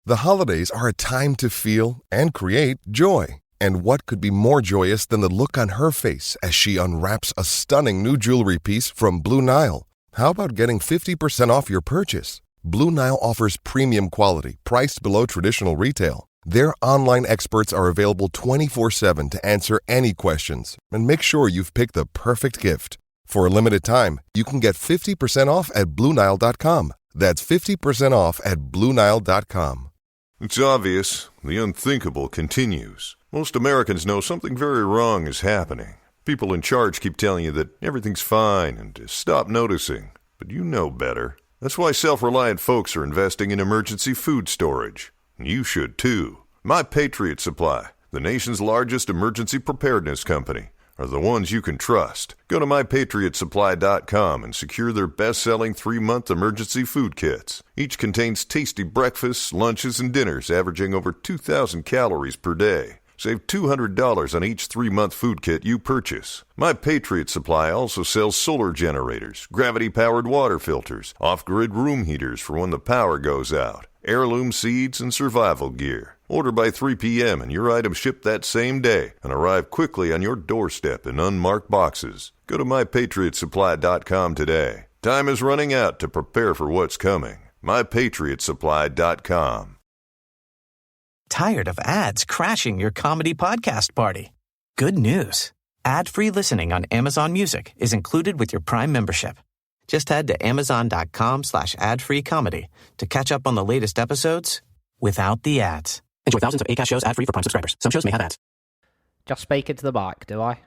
The holidays are a time to feel and create joy. And what could be more joyous than the look on her face as she unwraps a stunning new jewelry piece from Blue Nile? How about getting 50% off your purchase? Blue Nile offers premium quality, priced below traditional retail. Their online experts are available 24/7 to answer any questions and make sure you've picked the perfect gift. For a limited time, you can get 50% off at BlueNile.com. That's 50% off at BlueNile.com. It's obvious. The unthinkable continues. Most Americans know something very wrong is happening. People in charge keep telling you that everything's fine and to stop noticing. But you know better. That's why self-reliant folks are investing in emergency food storage. You should too. My Patriot Supply, the nation's largest emergency preparedness company, are the ones you can trust. Go to mypatriotsupply.com and secure their best-selling 3-month emergency food kits. Each contains tasty breakfasts, lunches, and dinners averaging over 2,000 calories per day. Save $200 on each 3-month food kit you purchase. My Patriot Supply also sells solar generators, gravity-powered water filters, off-grid room heaters for when the power goes out, heirloom seeds, and survival gear. Order by 3 p.m. and your items ship that same day and arrive quickly on your doorstep in unmarked boxes. Go to mypatriotsupply.com today. Time is running out to prepare for what's coming. mypatriotsupply.com. Tired of ads crashing your comedy podcast party? Good news. Ad-free listening on Amazon Music is included with your Prime membership. Just head to amazon.com/ad-free comedy to catch up on the latest episodes without the ads. Enjoy thousands of Acast shows ad-free for Prime subscribers. Some shows may have ads. Just speaking to the mic, do I?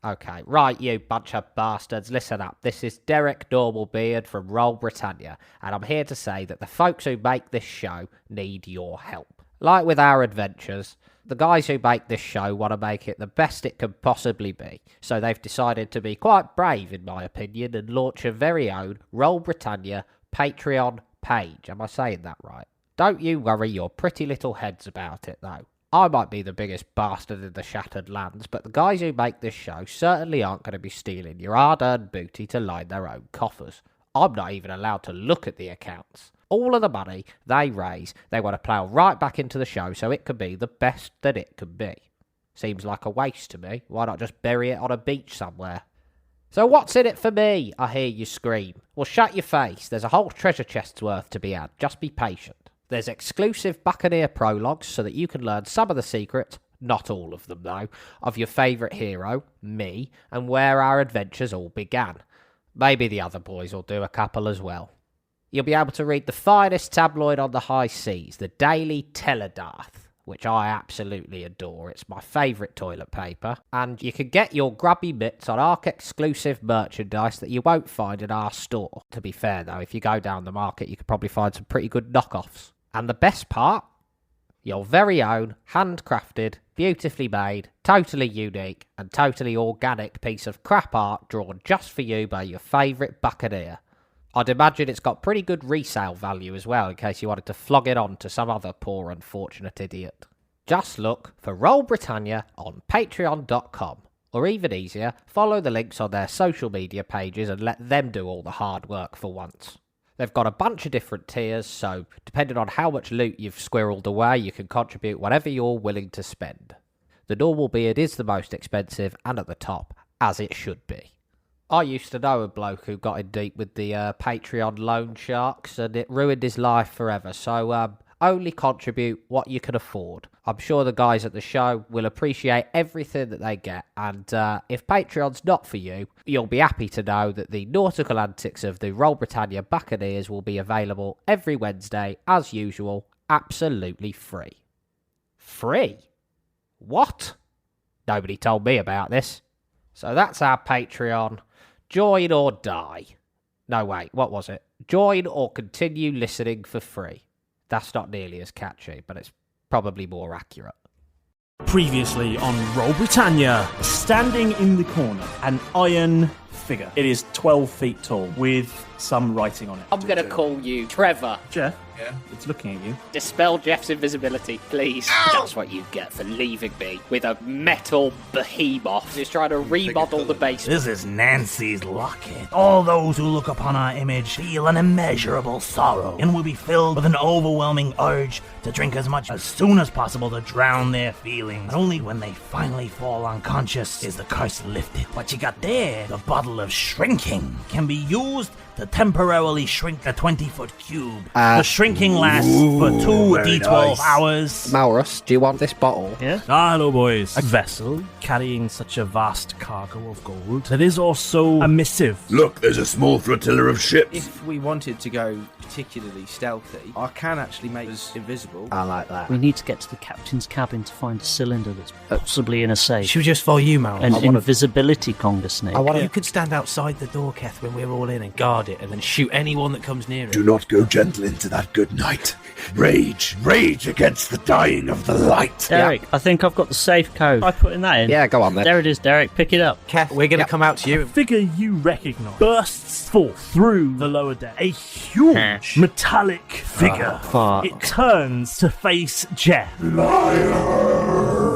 Okay, right, you bunch of bastards, listen up. This is Derek Normalbeard from Roll Britannia, and I'm here to say that the folks who make this show need your help. Like with our adventures, the guys who make this show want to make it the best it can possibly be, so they've decided to be quite brave, in my opinion, and launch a very own Roll Britannia Patreon page. Am I saying that right? Don't you worry your pretty little heads about it, though. I might be the biggest bastard in the Shattered Lands, but the guys who make this show certainly aren't going to be stealing your hard-earned booty to line their own coffers. I'm not even allowed to look at the accounts. All of the money they raise, they want to plough right back into the show so it can be the best that it can be. Seems like a waste to me. Why not just bury it on a beach somewhere? So what's in it for me? I hear you scream. Well, shut your face. There's a whole treasure chest's worth to be had. Just be patient. There's exclusive Buccaneer prologues so that you can learn some of the secrets, not all of them though, of your favourite hero, me, and where our adventures all began. Maybe the other boys will do a couple as well. You'll be able to read the finest tabloid on the high seas, the Daily Teledarth, which I absolutely adore. It's my favourite toilet paper. And you can get your grubby mitts on ARC-exclusive merchandise that you won't find in our store. To be fair, though, if you go down the market, you could probably find some pretty good knockoffs. And the best part? Your very own, handcrafted, beautifully made, totally unique, and totally organic piece of crap art drawn just for you by your favourite Buccaneer. I'd imagine it's got pretty good resale value as well, in case you wanted to flog it on to some other poor unfortunate idiot. Just look for Roll Britannia on patreon.com, or even easier, follow the links on their social media pages and let them do all the hard work for once. They've got a bunch of different tiers, so depending on how much loot you've squirreled away, you can contribute whatever you're willing to spend. The normal beard is the most expensive and at the top, as it should be. I used to know a bloke who got in deep with the Patreon loan sharks, and it ruined his life forever, so only contribute what you can afford. I'm sure the guys at the show will appreciate everything that they get, and if Patreon's not for you, you'll be happy to know that the nautical antics of the Roll Britannia Buccaneers will be available every Wednesday, as usual, absolutely free. Free? What? Nobody told me about this. So that's our Patreon. Join or die. No, wait, what was it? Join or continue listening for free. That's not nearly as catchy, but it's probably more accurate. Previously on Roll Britannia, standing in the corner, an iron figure. It is 12 feet tall with some writing on it. I'm going to call you Trevor. Jeff? Yeah. It's looking at you. Dispel Jeff's invisibility, please. That's what you get for leaving me with a metal behemoth who's trying to remodel the base. This is Nancy's locket. All those who look upon our image feel an immeasurable sorrow and will be filled with an overwhelming urge to drink as much as soon as possible to drown their feelings. And only when they finally fall unconscious is the curse lifted. What you got there, the bottle of shrinking, can be used to temporarily shrink a 20-foot cube. The shrinking lasts for 2 D12 hours. Malrus, do you want this bottle? Yeah. Hello, boys. A vessel carrying such a vast cargo of gold that is also a missive. Look, there's a small flotilla of ships. If we wanted to go particularly stealthy, I can actually make us invisible. I like that. We need to get to the captain's cabin to find a cylinder that's possibly in a safe. Should we just follow you, Mal? An invisibility conga snake. You could stand outside the door, Keth, when we're all in and guard it, and then shoot anyone that comes near it. Do not go gentle into that good night. Rage against the dying of the light. Derek, I think I've got the safe code. By putting that in. Yeah, go on then. There it is, Derek. Pick it up. Keth, we're going to come out to you. A figure you recognise bursts forth through the lower deck. A huge metallic figure. Fuck. It turns to face Jeff.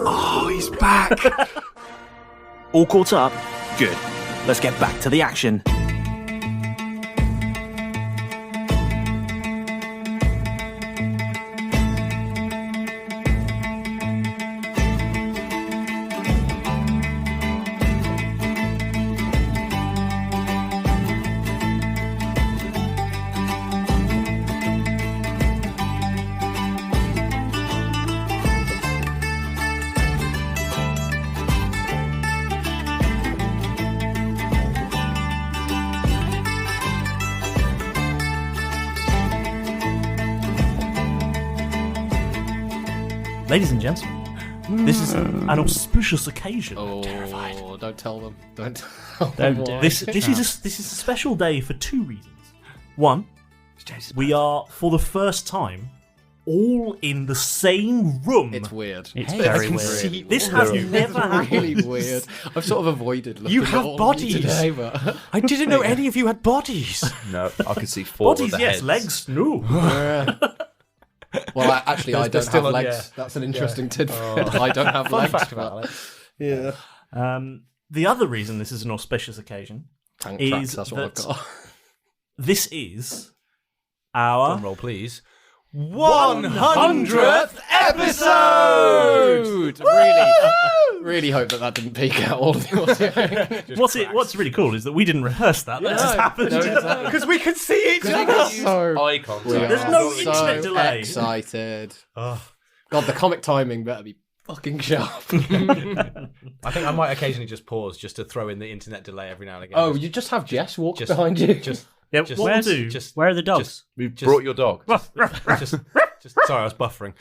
Oh, he's back. All caught up? Good. Let's get back to the action. Ladies and gentlemen, this is an auspicious occasion. Oh, Terrified. don't tell them. Don't tell Don't them. This is a special day for 2 reasons. One, we are for the first time all in the same room. It's weird. It's very weird. See This all has of it. never It's happened. really weird. I've sort of avoided looking You at have all of bodies. today, but I didn't know any of you had bodies. No, I could see 4 Bodies, of the yes. heads. Legs, no. well, actually, I They're don't still have on, legs. yeah. That's an interesting tidbit. I don't have Fun legs. fact about Alex. Yeah. The other reason this is an auspicious occasion Tank is tracks, that's what I've that got. this is our Drum roll, please. 100th episode! Really hope that didn't peak out all of the audio. What's really cool is that we didn't rehearse that. That just happened. Because we could see each other. So Eye contact. There's no so internet delay. excited. God, the comic timing better be fucking sharp. I think I might occasionally just pause just to throw in the internet delay every now and again. Oh, you just have Jess walk Just- behind you? Yeah, Just- what we'll do, Where are the dogs? We've brought your dog. Sorry, I was buffering.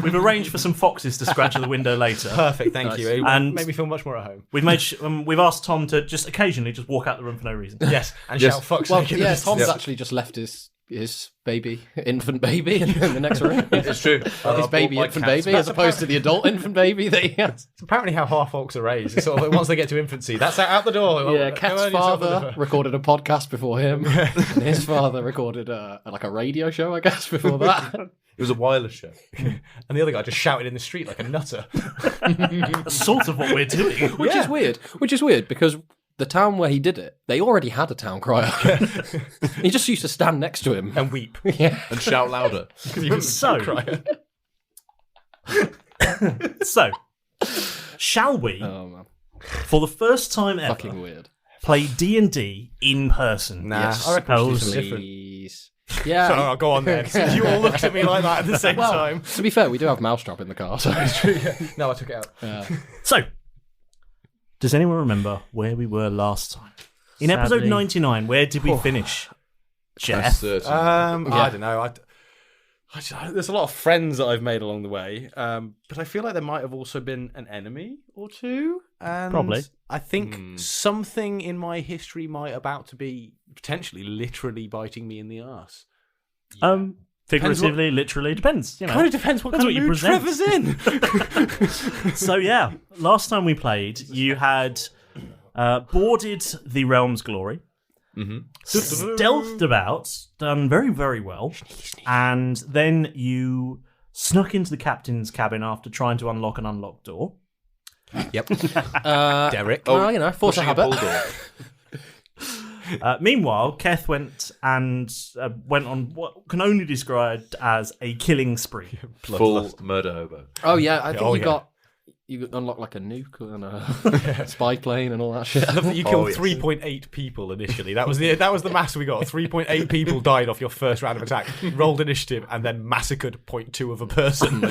we've arranged for some foxes to scratch at the window later. Perfect, thank you. It And- made me feel much more at home. We've asked Tom to just occasionally just walk out the room for no reason. Yes, and Yes. shout fuck's Well, sake. yeah, Tom's actually just left his infant baby in the next room. It's true. His baby infant baby, as opposed to the adult infant baby that he has. It's apparently how half orcs are raised. It's sort of like once they get to infancy, that's out the door. Yeah, Go Keth's earn yourself a father liver. recorded a podcast before him. And his father recorded a radio show, I guess, before that. It was a wireless show. And the other guy just shouted in the street like a nutter. That's sort of what we're doing. Which is weird because the town where he did it, they already had a town crier. He just used to stand next to him And weep. Yeah. And shout louder. So, shall we, Oh man, for the first time ever, fucking weird. play D&D in person? Nah, Yes, I reckon we should do something different. Please. Yeah. Oh, go on then. You all looked at me like that at the same Well, time. to be fair, we do have Mousetrap in the car, so No, I took it out. So, does anyone remember where we were last time? In episode Sadly. 99, where did we finish? Jeff? I don't know. There's a lot of friends that I've made along the way, but I feel like there might have also been an enemy or two. And Probably. I think something in my history might about to be potentially literally biting me in the arse. Figuratively, literally, depends. You know. Kind of depends what Depends kind of mood present. Trevor's in. So yeah, last time we played, you had boarded the Realm's Glory, stealthed about, done very, very well, and then you snuck into the captain's cabin after trying to unlock an unlocked door. Yep. Derek. Oh, force a habit. Meanwhile, Keth went on what can only be described as a killing spree. Full murder hobo. Oh yeah, I think you unlock like a nuke and a spy plane and all that shit. You killed 3.8 people initially. That was the mass we got. 3.8 people died off your first round of attack. Rolled initiative and then massacred 0.2 of a person.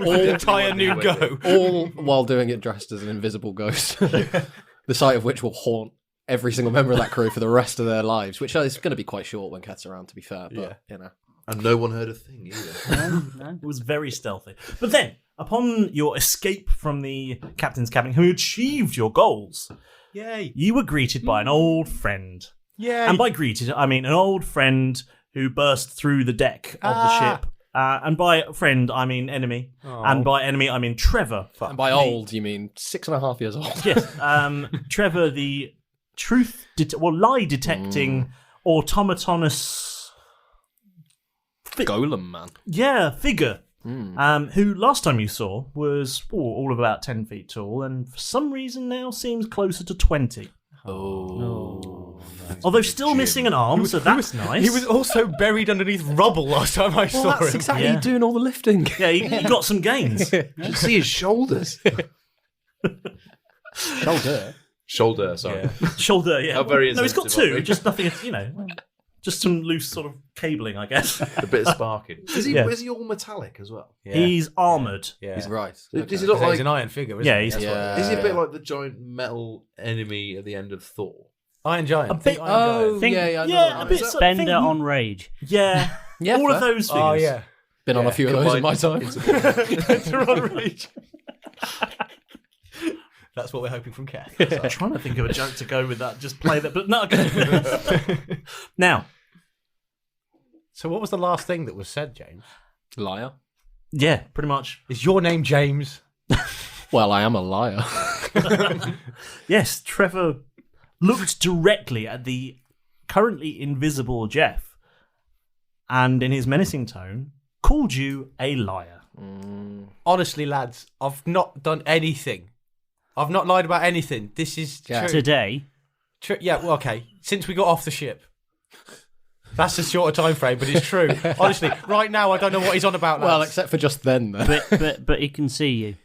All entire new go. All while doing it dressed as an invisible ghost. The sight of which will haunt every single member of that crew for the rest of their lives, which is going to be quite short when Keth's around, to be fair. But you know, and no one heard a thing either. No. It was very stealthy. But then, upon your escape from the captain's cabin, who achieved your goals, yay! You were greeted by an old friend. Yay! And by greeted, I mean an old friend who burst through the deck of the ship. And by friend, I mean enemy. Oh. And by enemy, I mean Trevor. And by old, you mean 6.5 years old. Yes. Trevor, the lie detecting automatonous golem man. Yeah, figure. Who last time you saw was all of about 10 feet tall, and for some reason now seems closer to 20. Although still missing an arm, so that's nice. He was also buried underneath rubble last time I saw him. That's exactly doing all the lifting. Yeah, he got some gains. You should see his shoulders. Shoulder, sorry. Yeah. Shoulder, yeah. How very no, he's got insensitive of two, me. just nothing, just some loose sort of cabling, I guess. A bit of sparking. Is he all metallic as well? Yeah. He's armoured. Yeah. He's right. Does he look like he's an iron figure, isn't he? He's Is he a bit like the giant metal enemy at the end of Thor? Iron Giant. A bit. Iron Think, a bit. Bender on Rage. Yeah. Yeah, all fair. of those figures. Oh, yeah. Been on a few of those in my time. Bender on Rage. That's what we're hoping from Keth. I'm trying to think of a joke to go with that. Just play that, but no. Okay. Now. So what was the last thing that was said, James? Liar. Yeah, pretty much. Is your name James? Well, I am a liar. Yes, Trevor looked directly at the currently invisible Jeff and in his menacing tone called you a liar. Honestly, lads, I've not done anything. I've not lied about anything. This is true. Today? Yeah, well, okay. Since we got off the ship. That's a shorter time frame, but it's true. Honestly, right now I don't know what he's on about. Lads. Well, except for just then. But he can see you.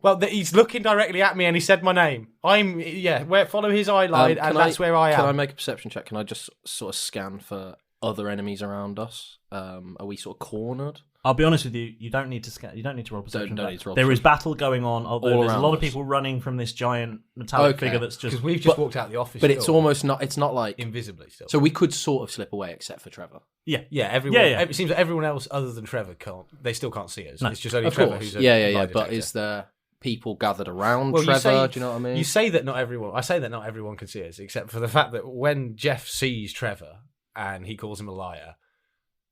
Well, he's looking directly at me and he said my name. Follow his eye line, and that's where I am. Can I make a perception check? Can I just sort of scan for other enemies around us? Are we sort of cornered? I'll be honest with you, you don't need to scan. You don't need to roll perception. Don't need to roll there is perception. battle going on, although All there's a around lot of us. people running from this giant metallic figure that's just... Because we've just walked out the office But door. it's almost not... It's not like... Invisibly still. So we could sort of slip away except for Trevor. Yeah. Yeah, everyone. Yeah. It seems that everyone else other than Trevor can't. They still can't see us. No. It's just only Of Trevor course. who's a Yeah. lie But detector. is there people gathered around Well, Trevor? Do you know what I mean? You say that not everyone. I say that not everyone can see us, except for the fact that when Jeff sees Trevor and he calls him a liar,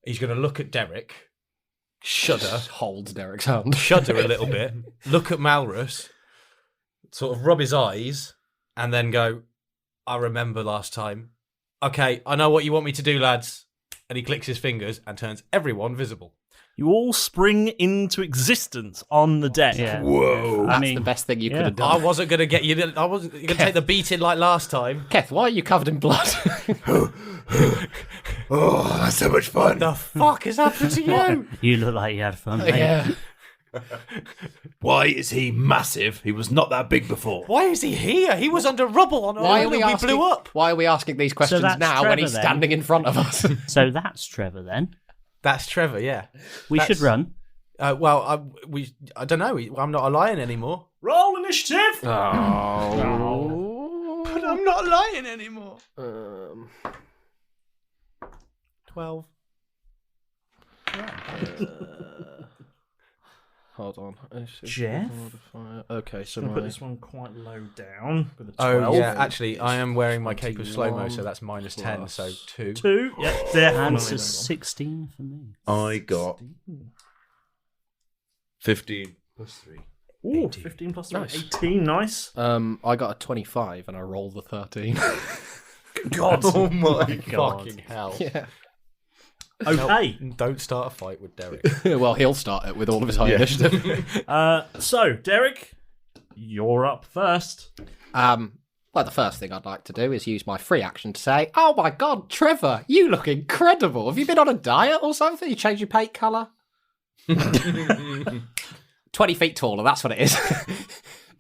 he's going to look at Derek, shudder, Hold Derek's hand. shudder a little bit, look at Malrus, sort of rub his eyes, and then go, "I remember last time. Okay, I know what you want me to do, lads." And he clicks his fingers and turns everyone visible. You all spring into existence on the deck. Yeah. Whoa. That's the best thing you could have I done. wasn't going to get you. I wasn't going to take the beating like last time. Keth, why are you covered in blood? Oh, that's so much fun. The fuck has happened to you? You look like you had fun. mate. yeah. Why is he massive? He was not that big before. Why is he here? He was under rubble on Why are we we blew up. Why are we asking these questions that's now when Trevor, he's then. standing in front of us? So that's Trevor then. That's Trevor, yeah. We should run. I don't know. I'm not a lion anymore. Roll initiative! Oh. But I'm not a lion anymore. 12. Hold on. Jeff? Okay, so I'm going to my... put this one quite low down. With a 12. Oh, yeah. Actually, I am wearing my cape of slow-mo, so that's minus 10, so 2. 2? Yeah, And definitely. it's 16 for me. I got 15 plus 3. Ooh, 15 plus 3. Nice. 18, nice. I got a 25 and I rolled the 13. God. Oh my God. fucking hell. Yeah. Okay. Don't start a fight with Derek. Well, he'll start it with all of his high initiative. So, Derek, you're up first. Well, the first thing I'd like to do is use my free action to say, "Oh my God, Trevor, you look incredible. Have you been on a diet or something? You changed your paint colour?" 20 feet taller, that's what it is.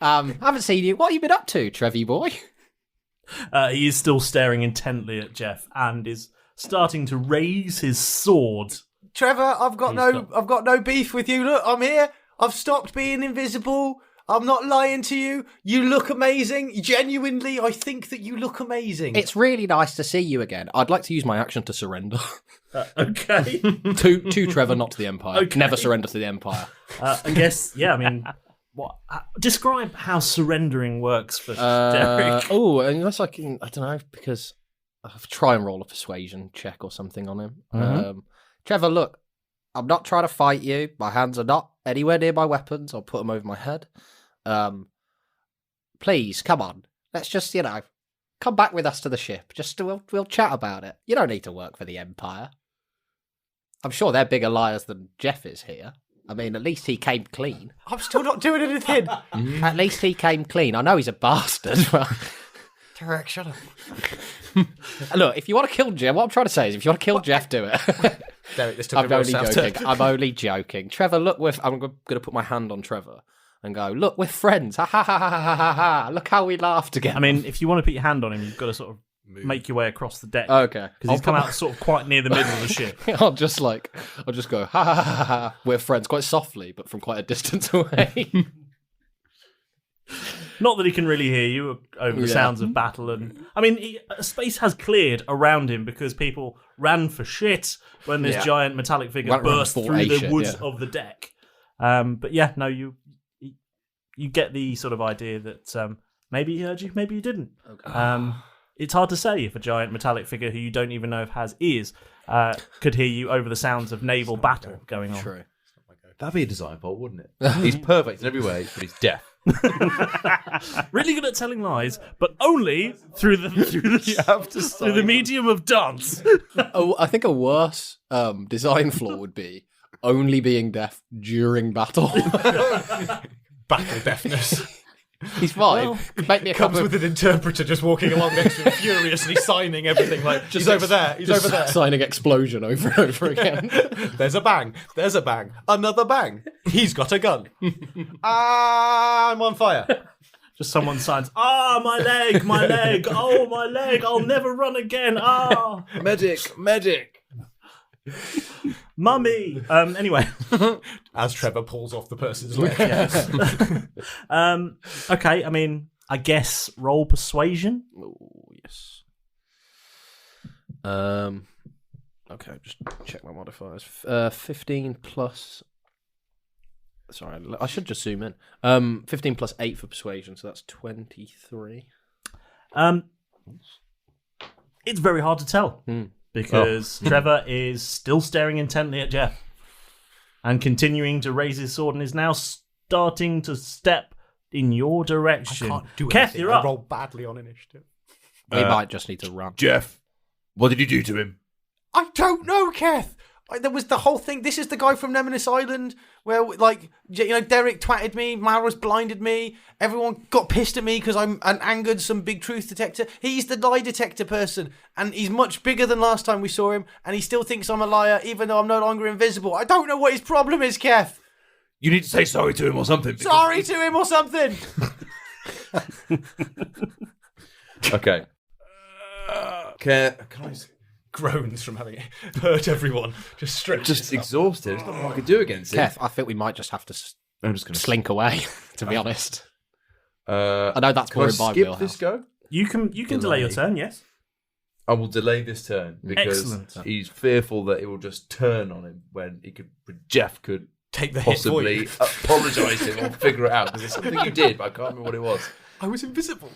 I haven't seen you. What have you been up to, Trevor boy? He is still staring intently at Jeff and is starting to raise his sword. Trevor, I've got no beef with you. Look, I'm here. I've stopped being invisible. I'm not lying to you. You look amazing. Genuinely, I think that you look amazing. It's really nice to see you again. I'd like to use my action to surrender. Okay. to Trevor, not to the Empire. Okay. Never surrender to the Empire. I guess, yeah, I mean, what? Describe how surrendering works for Derek. Oh, unless I don't know, because I'll try and roll a persuasion check or something on him. Mm-hmm. Trevor, look, I'm not trying to fight you. My hands are not anywhere near my weapons. I'll put them over my head. Please, come on. Let's just, come back with us to the ship. Just we'll chat about it. You don't need to work for the Empire. I'm sure they're bigger liars than Jeff is here. I mean, at least he came clean. I'm still not doing anything. At least he came clean. I know he's a bastard. Derek, shut up. Look, if you want to kill Jeff, what I'm trying to say is, if you want to kill Jeff, do it. Derek, this took I'm a real only south joking. turn. I'm only joking. Trevor, look, I'm going to put my hand on Trevor and go, look, we're friends. Ha ha ha ha ha ha ha. Look how we laugh together. I mean, if you want to put your hand on him, you've got to sort of make your way across the deck. Okay. Because he's come out sort of quite near the middle of the ship. I'll just go, ha ha ha ha ha. We're friends, quite softly, but from quite a distance away. Not that he can really hear you over the sounds of battle. And I mean, space has cleared around him because people ran for shit when this giant metallic figure burst through the wood of the deck. But yeah, no, you get the sort of idea that maybe he heard you, maybe he didn't. Okay. It's hard to say if a giant metallic figure who you don't even know if has ears could hear you over the sounds of naval battle going on. True. That'd be a design fault, wouldn't it? He's perfect in every way, but he's deaf. Really good at telling lies, but only through the medium of dance. Oh, I think a worse design flaw would be only being deaf during battle. Battle deafness. He's fine. Well, make me a comes cup with an interpreter just walking along next to him, furiously signing everything. Like, he's over there. He's over there. Signing explosion over and over again. There's a bang. There's a bang. Another bang. He's got a gun. I'm on fire. Just someone signs, my leg, my leg, oh, my leg, I'll never run again, Medic. Mummy. Anyway. As Trevor pulls off the person's leg. Okay, I mean, I guess roll persuasion. Oh, yes. Okay, just check my modifiers. 15 plus... Sorry, I should just zoom in. 15 plus 8 for persuasion, so that's 23. It's very hard to tell. Because Trevor is still staring intently at Jeff and continuing to raise his sword and is now starting to step in your direction. I can't do Keth, anything. you're I up. roll badly on initiative. We might just need to run. Jeff, what did you do to him? I don't know, Keth. There was the whole thing. This is the guy from Nemesis Island where, Derek twatted me, Malrus blinded me, everyone got pissed at me because I'm an angered some big truth detector. He's the lie detector person, and he's much bigger than last time we saw him, and he still thinks I'm a liar, even though I'm no longer invisible. I don't know what his problem is, Keth. You need to say sorry to him or something. Sorry to him or something. Okay. Can I... Groans from having hurt everyone. Just exhausted. There's nothing I could do against it. Keth, I think we might just have to I'm just going to slink away, to be honest. I know that's more in my skip wheelhouse. this go? You can delay your turn, yes. I will delay this turn because Excellent. he's fearful that it will just turn on him when Jeff could take the hit for possibly you. apologise to him or figure it out because it's something you did, but I can't remember what it was. I was invisible.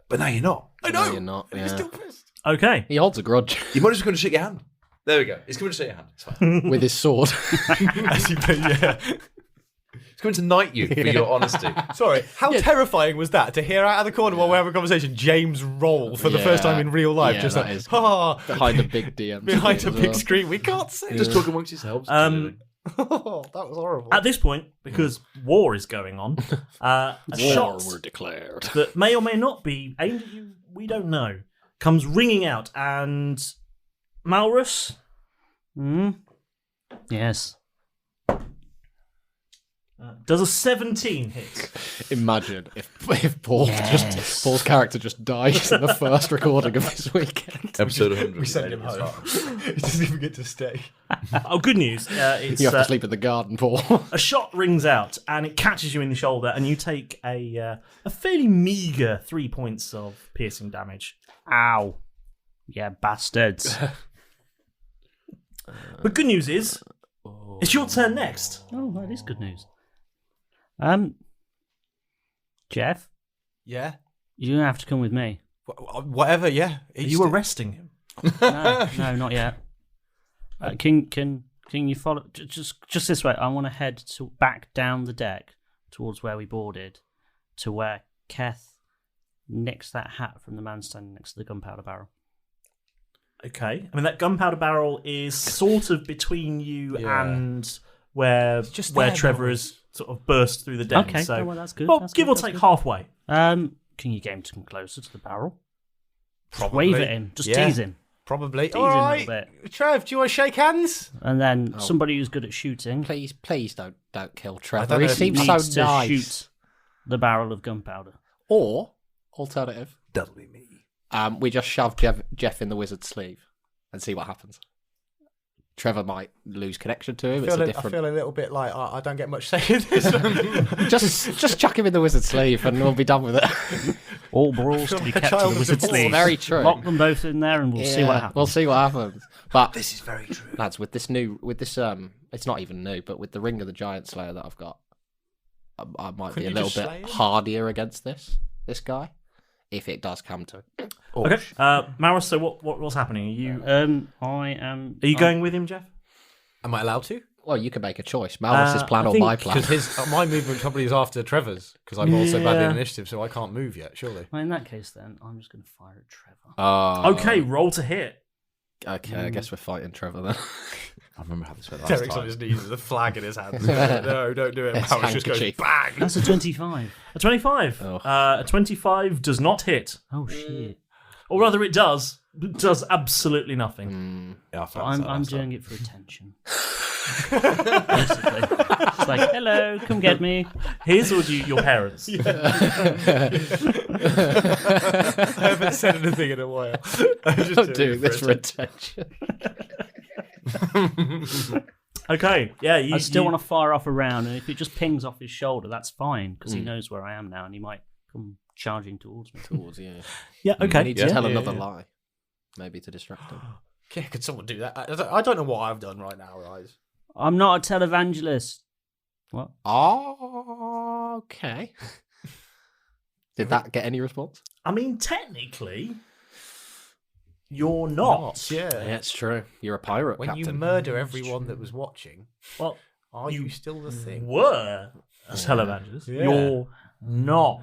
But now you're not. I know. No, you're not. I'm still pissed. Okay. He holds a grudge. You might just going to shake your hand. There we go. He's coming to shake your hand. It's fine. With his sword. He's going coming to knight you for your honesty. Sorry, how terrifying was that to hear out of the corner while we're having a conversation? James roll for the first time in real life, just like behind a big DM, behind a big screen. We can't see. Just talk amongst yourselves. That was horrible. At this point, because war is going on, a shot were declared that may or may not be aimed at you, we don't know, comes ringing out, and Malrus. Yes. Does a 17 hit? Imagine if Paul's character just dies in the first recording of this weekend. Episode 100. We send him home. He doesn't even get to stay. Oh, good news. It's, you have to sleep in the garden, Paul. A shot rings out, and it catches you in the shoulder, and you take a fairly meagre 3 points of piercing damage. Ow. Yeah, bastards. But good news is, it's your turn next. Oh, that is good news. Jeff? Yeah? You don't have to come with me. Whatever, yeah. Are you arresting him? No, not yet. Can you follow? Just this way. I want to head back down the deck towards where we boarded, to where Keth nicks that hat from the man standing next to the gunpowder barrel. Okay. I mean, that gunpowder barrel is sort of between you and where Trevor has sort of burst through the den. Okay, so, well, that's good. Well, that's give good, or take halfway. Can you get him to come closer to the barrel? Probably. Wave at him. Just tease him. Probably. Tease All him right. a little bit. Trev, do you want to shake hands? And then somebody who's good at shooting. Please don't kill Trevor. He seems needs so to nice. shoot the barrel of gunpowder. Or alternative, That'll be me. we just shove Jeff in the wizard's sleeve and see what happens. Trevor might lose connection to him. I feel a little bit like I don't get much say in this. just chuck him in the wizard's sleeve and we'll be done with it. All brawls to be kept to the wizard's sleeve. Very true. Lock them both in there and we'll see what happens. We'll see what happens. But This is very true. lads, with this it's not even new, but with the Ring of the Giant Slayer that I've got, I might be a little bit hardier against this guy if it does come to it. Okay, Malrus. So what's happening? Are you? I am. Are you going with him, Jeff? Am I allowed to? Well, you can make a choice. Malrus's plan I or think- my plan. Because my movement probably is after Trevor's, because I'm also bad at initiative, so I can't move yet. Surely. Well, in that case, then I'm just going to fire at Trevor. Okay, roll to hit. Okay, I guess we're fighting Trevor then. I remember how this went last Derek's time. on his knees with a flag in his hand. No, don't do it. It's Malrus just goes handkerchief. bang. That's a 25. A 25. Oh. A 25 does not hit, Oh shit! or rather, it does. It does absolutely nothing. Yeah, I But felt that I'm last time. doing it for attention. Basically, it's like, hello, come get me. His or your parents? I haven't said anything in a while. I'm just I'm doing this for attention. Okay, yeah. I still want to fire off a round, and if it just pings off his shoulder, that's fine because he knows where I am now, and he might come charging towards me. Yeah, okay. I need to tell another lie, maybe to distract him. Yeah, could someone do that? I don't know what I've done right now, right? I'm not a televangelist. What? Oh, okay. Did that get any response? I mean, technically, you're not. Yeah. Yeah, it's true. You're a pirate, When Captain. you murder everyone that was watching, Well, are you still the thing? were a televangelist. Yeah. You're not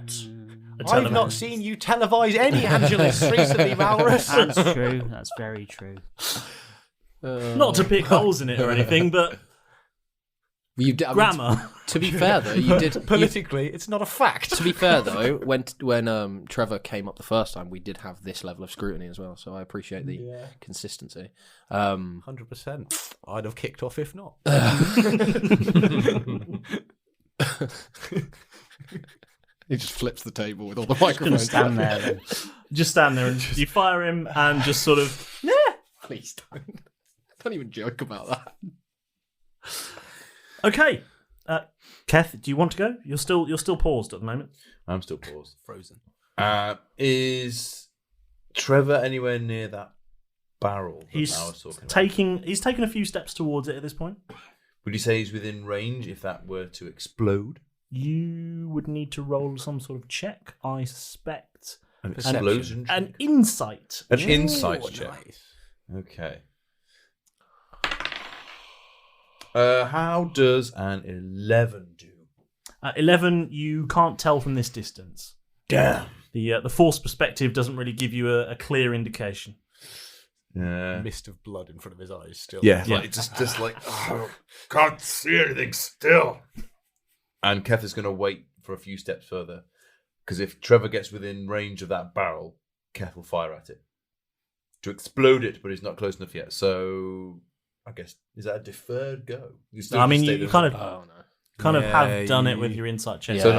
a televangelist. I've not seen you televise any Angelus recently, Malrus. That's true. That's very true. Not to pick holes in it or anything, but grammar. To be fair, though, you did Politically, it's not a fact. To be fair, though, when Trevor came up the first time, we did have this level of scrutiny as well. So I appreciate the consistency. 100%. I'd have kicked off if not. He just flips the table with all the microphones. Stand there, then. Just stand there and you fire him and just sort of. Please don't. Don't even joke about that. Okay, Keth, do you want to go? You're still paused at the moment. I'm still paused. Frozen. Is Trevor anywhere near that barrel that I was talking about? He's taken a few steps towards it at this point. Would you say he's within range if that were to explode? You would need to roll some sort of check, I suspect. An explosion check? An insight. An insight check. Nice. Okay. How does an 11 do? 11, you can't tell from this distance. Damn. The force perspective doesn't really give you a clear indication. Yeah. Mist of blood in front of his eyes still. Yeah, like just like can't see anything still. And Keth is going to wait for a few steps further, because if Trevor gets within range of that barrel, Keth will fire at it to explode it, but he's not close enough yet. So I guess is that a deferred go? You kind of have done it with your insight check. So I'm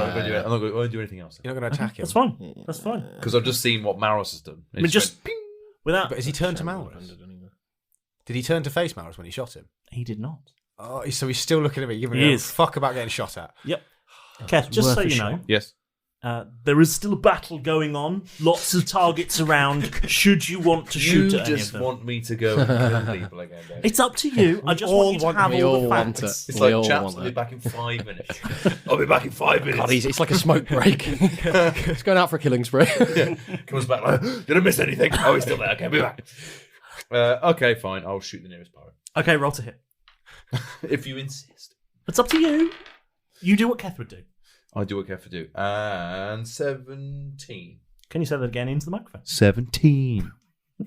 not going to do anything else. You're not going to attack him. That's fine. That's fine. Because I've just seen what Malrus has done. I mean, just without. But has he turned to Malrus? Did he turn to face Malrus when he shot him? He did not. Oh, so he's still looking at me, giving me a fuck about getting shot at. Yep. Keth, just so you know, yes, there is still a battle going on. Lots of targets around. Should you want to shoot at any of them? You just want me to go and kill people again, Dave. It's up to you. I just want you to have all the facts. It's like, chaps, I'll be back in 5 minutes. I'll be back in 5 minutes. God, it's like a smoke break. He's going out for a killing spree. Yeah. Comes back like, did I miss anything? Oh, he's still there. Okay, be back. Okay, fine. I'll shoot the nearest pirate. Okay, roll to hit. If you insist. It's up to you. You do what Keth would do. I do what Keth would do. And 17. Can you say that again into the microphone? 17.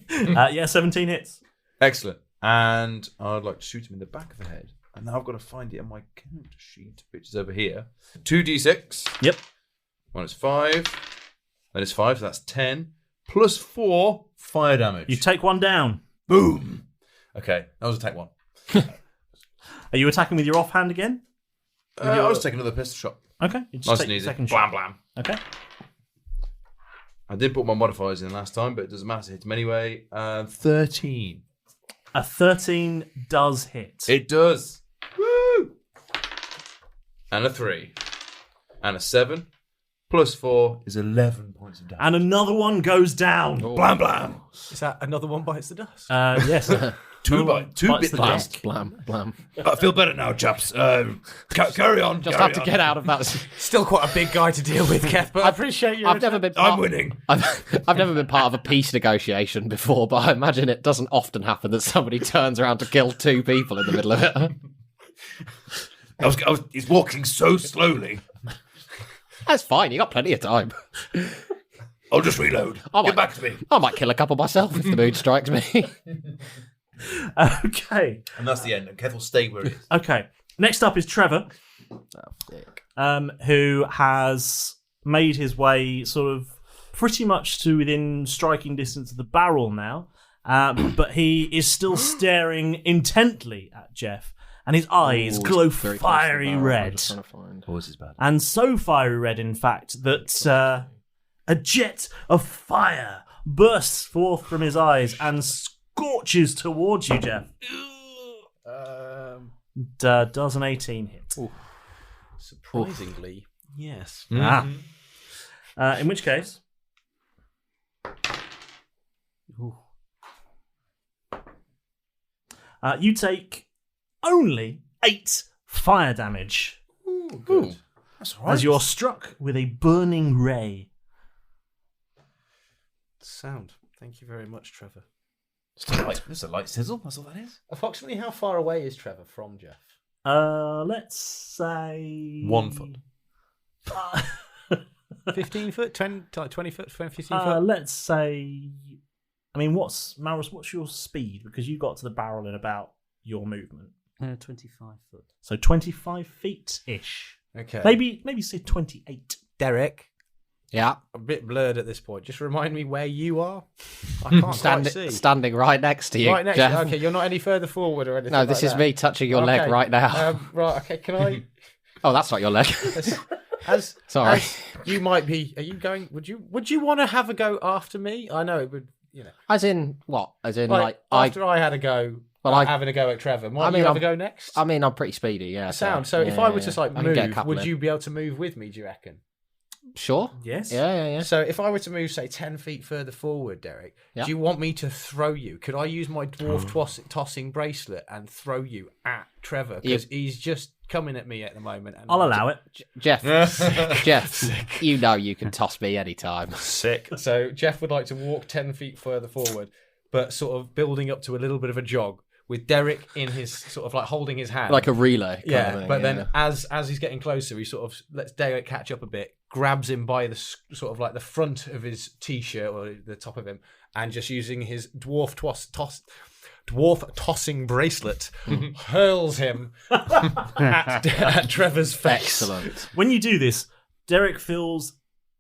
17 hits. Excellent. And I'd like to shoot him in the back of the head. And now I've got to find it on my counter sheet, which is over here. 2d6. Yep. One is 5. That is 5, so that's 10. Plus 4 fire damage. You take one down. Boom. Okay, that was attack 1. Are you attacking with your offhand again? I was taking another pistol shot. Okay. You just Nice take and the easy. second Blam, shot. blam. Okay. I did put my modifiers in last time, but it doesn't matter. Hit him anyway. 13. A 13 does hit. It does. Woo! And a 3. And a 7. Plus 4 is 11 points of damage. And another one goes down. Blam, blam. Is that another one bites the dust? Yes. Two bites bit the blam. dust. Blam, blam. I feel better now, chaps. Carry on. Just carry have to on. get out of that. Still quite a big guy to deal with, Keth, but I appreciate your I've never been. I'm winning. I've never been part of a peace negotiation before, but I imagine it doesn't often happen that somebody turns around to kill 2 people in the middle of it. He's walking so slowly. That's fine. You got plenty of time. I'll just reload. Get back to me. I might kill a couple myself if the mood strikes me. Okay. And that's the end. And Keth will stay where it is. Okay. Next up is Trevor, who has made his way sort of pretty much to within striking distance of the barrel now, but he is still staring intently at Jeff, and his eyes glow fiery red. Always is bad. And so fiery red, in fact, that a jet of fire bursts forth from his eyes and scorches towards you, Jeff. Does an 18 hit? Ooh. Surprisingly, yes. Mm-hmm. In which case... you take only 8 fire damage. Ooh, good. That's all right. As you're struck with a burning ray. Sound. Thank you very much, Trevor. Just a light sizzle. That's all that is. Approximately how far away is Trevor from Jeff? Let's say 1 foot. 15 foot? 20 foot? 15 foot? Let's say... I mean, Malrus, what's your speed? Because you got to the barrel in about your movement. 25 foot. So 25 feet-ish. Okay. Maybe say 28. Derek. Yeah. A bit blurred at this point. Just remind me where you are. I can't quite see. Standing right next to you, Right next Jeff. to you. Okay, you're not any further forward or anything. No, this like is that. me touching your leg right now. Right, okay, can I... Oh, that's not your leg. Sorry. As you might be... Are you going... Would you want to have a go after me? I know it would... You know. As in what? As in after I had a go, having a go at Trevor. Might you have a go next? I mean, I'm pretty speedy. Yeah. So yeah, if I were to move, would in. you be able to move with me? Do you reckon? Sure. Yes. Yeah. So if I were to move, say, 10 feet further forward, Derek, do you want me to throw you? Could I use my dwarf tossing bracelet and throw you at Trevor? Because he's just coming at me at the moment. And I'll allow it. Jeff, you know you can toss me anytime. Sick. So Jeff would like to walk 10 feet further forward, but sort of building up to a little bit of a jog with Derek in his sort of like holding his hand. Like a relay. Yeah, kind of thing, but then as he's getting closer, he sort of lets Derek catch up a bit, grabs him by the sort of like the front of his t-shirt or the top of him, and just using his dwarf tossing bracelet, hurls him at Trevor's face. Excellent. When you do this, Derek feels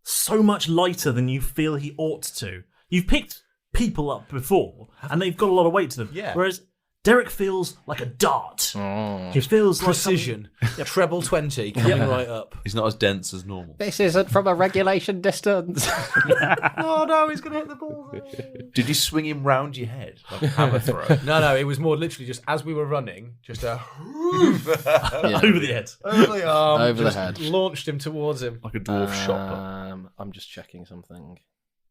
so much lighter than you feel he ought to. You've picked people up before, and they've got a lot of weight to them. Yeah. Whereas Derek feels like a dart. He feels Precision. Treble 20 coming right up. He's not as dense as normal. This isn't from a regulation distance. Oh no, he's going to hit the ball. Did you swing him round your head like a hammer throw? No, it was more literally just as we were running, just a over the head. over the arm, Over the just head. Launched him towards him. Like a dwarf shot. I'm just checking something.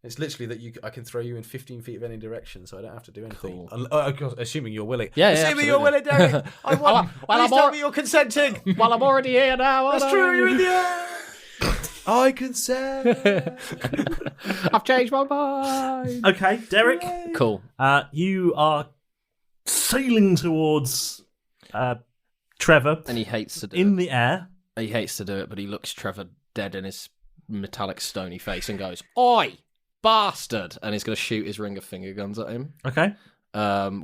It's literally that I can throw you in 15 feet of any direction, so I don't have to do anything. Cool. Of course, assuming you're willing. Yeah, assuming you're willing, absolutely. Derek. I want. Please tell me you're consenting. Well, I'm already here now. That's true. You're in the air. I consent. I've changed my mind. Okay, Derek. Cool. You are sailing towards Trevor. And he hates to do in it. the air. He hates to do it, but he looks Trevor dead in his metallic stony face and goes, "Oi, bastard!" And he's going to shoot his ring of finger guns at him. Okay.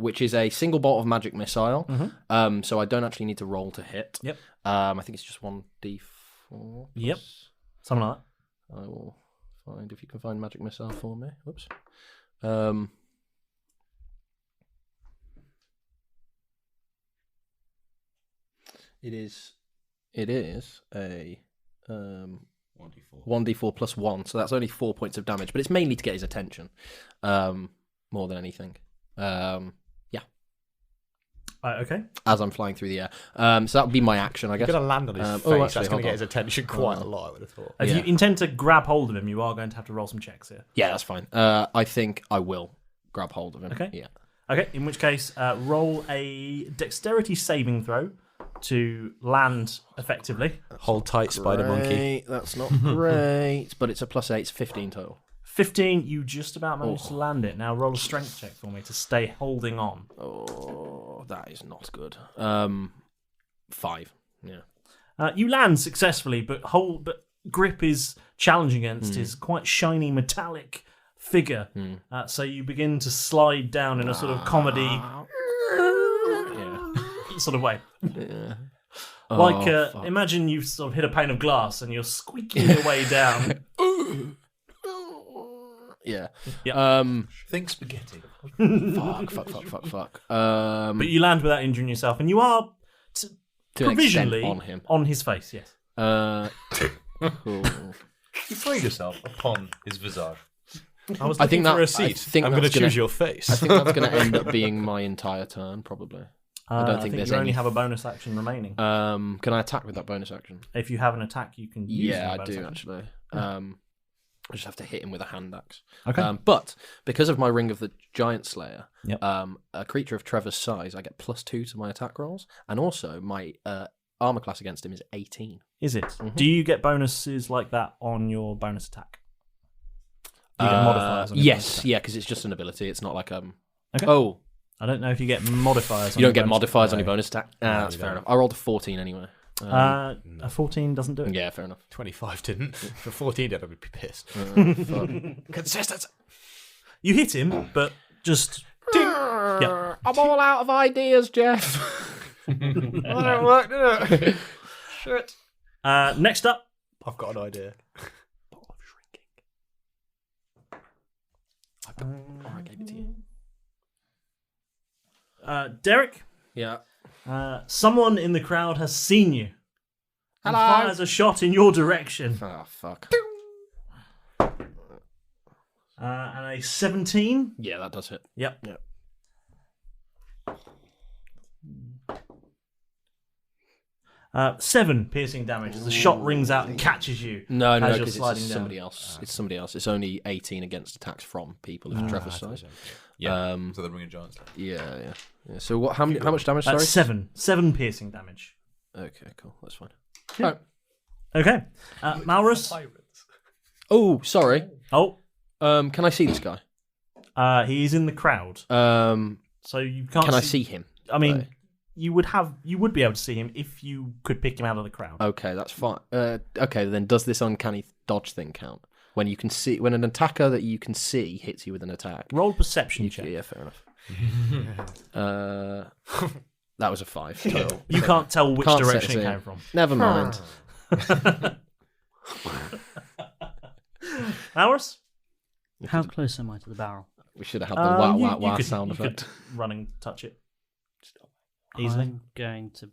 Which is a single bolt of magic missile. Mm-hmm. So I don't actually need to roll to hit. Yep. I think it's just 1d4. Yep. Something like that. I will find if you can find magic missile for me. Whoops. It is a 1d4 plus 1, so that's only 4 points of damage, but it's mainly to get his attention, more than anything. Okay. As I'm flying through the air. So that would be my action, I guess. You're going to land on his face. Actually, That's going hold to get on. his attention quite a lot, I would have thought. If you intend to grab hold of him, you are going to have to roll some checks here. Yeah, that's fine. I think I will grab hold of him. Okay. Yeah. Okay, in which case, roll a dexterity saving throw to land effectively. Hold tight, spider monkey. That's not great, but it's a +8, it's 15 total. 15, you just about managed to land it. Now roll a strength check for me to stay holding on. Oh, that is not good. 5. Yeah. You land successfully, but grip is challenging against his quite shiny metallic figure. So you begin to slide down in a sort of comedy sort of way. Yeah. Imagine you've sort of hit a pane of glass and you're squeaking your way down. Yeah. Think spaghetti. Fuck. But you land without injuring yourself, and you are To an provisionally extent on him. on his face, yes. Cool. You throw yourself upon his visage. I was I looking think for that- a seat. I think I'm going to that's gonna- choose your face. I think that's going to end up being my entire turn, probably. I don't think there's you only any. have a bonus action remaining. Can I attack with that bonus action? If you have an attack, you can use Yeah, a I bonus do action. actually. I just have to hit him with a hand axe. Okay. But because of my Ring of the Giant Slayer, Yep. a creature of Trevor's size, I get +2 to my attack rolls, and also my armor class against him is 18. Is it? Mhm. Do you get bonuses like that on your bonus attack? Do you get modifiers on your bonus Yes, attack? yeah, because it's just an ability. It's not like Okay. Oh, I don't know if you get modifiers. you on don't get your bonus modifiers attack. on your bonus attack. No, That's you fair don't. enough. I rolled a 14 anyway. A 14 doesn't do it. Yeah, fair enough. 25 didn't. For 14 did, I'd be pissed. Consistency. You hit him, but just yeah. I'm all out of ideas, Jeff. That don't work, did it? Shit. Next up, I've got an idea. I gave it to you. Derek. Yeah. Someone in the crowd has seen you. And Hello. fires a shot in your direction. Oh, fuck. And a 17. Yeah, that does hit. Yep. 7 piercing damage as the shot rings out and catches you. No, as you're because sliding it's down. somebody else. It's somebody else. It's only 18 against attacks from people of Trevor's size. Yeah. So the Ring of Giants. Yeah. So what? How much damage? That's Sorry. 7 piercing damage. Okay, cool. That's fine. Yeah. Right. Okay. Malrus. Oh, sorry. Oh. Can I see this guy? He's in the crowd. So you can't. Can I see him? I mean, you would be able to see him if you could pick him out of the crowd. Okay, that's fine. Okay, then does this uncanny dodge thing count? When you can see, when an attacker that you can see hits you with an attack. Roll perception check. Yeah, fair enough. That was a 5 total. You can't tell which direction it came from. Never mind. Malrus? How close am I to the barrel? We should have had the wah sound you effect. could run and touch it. Easily. I'm going to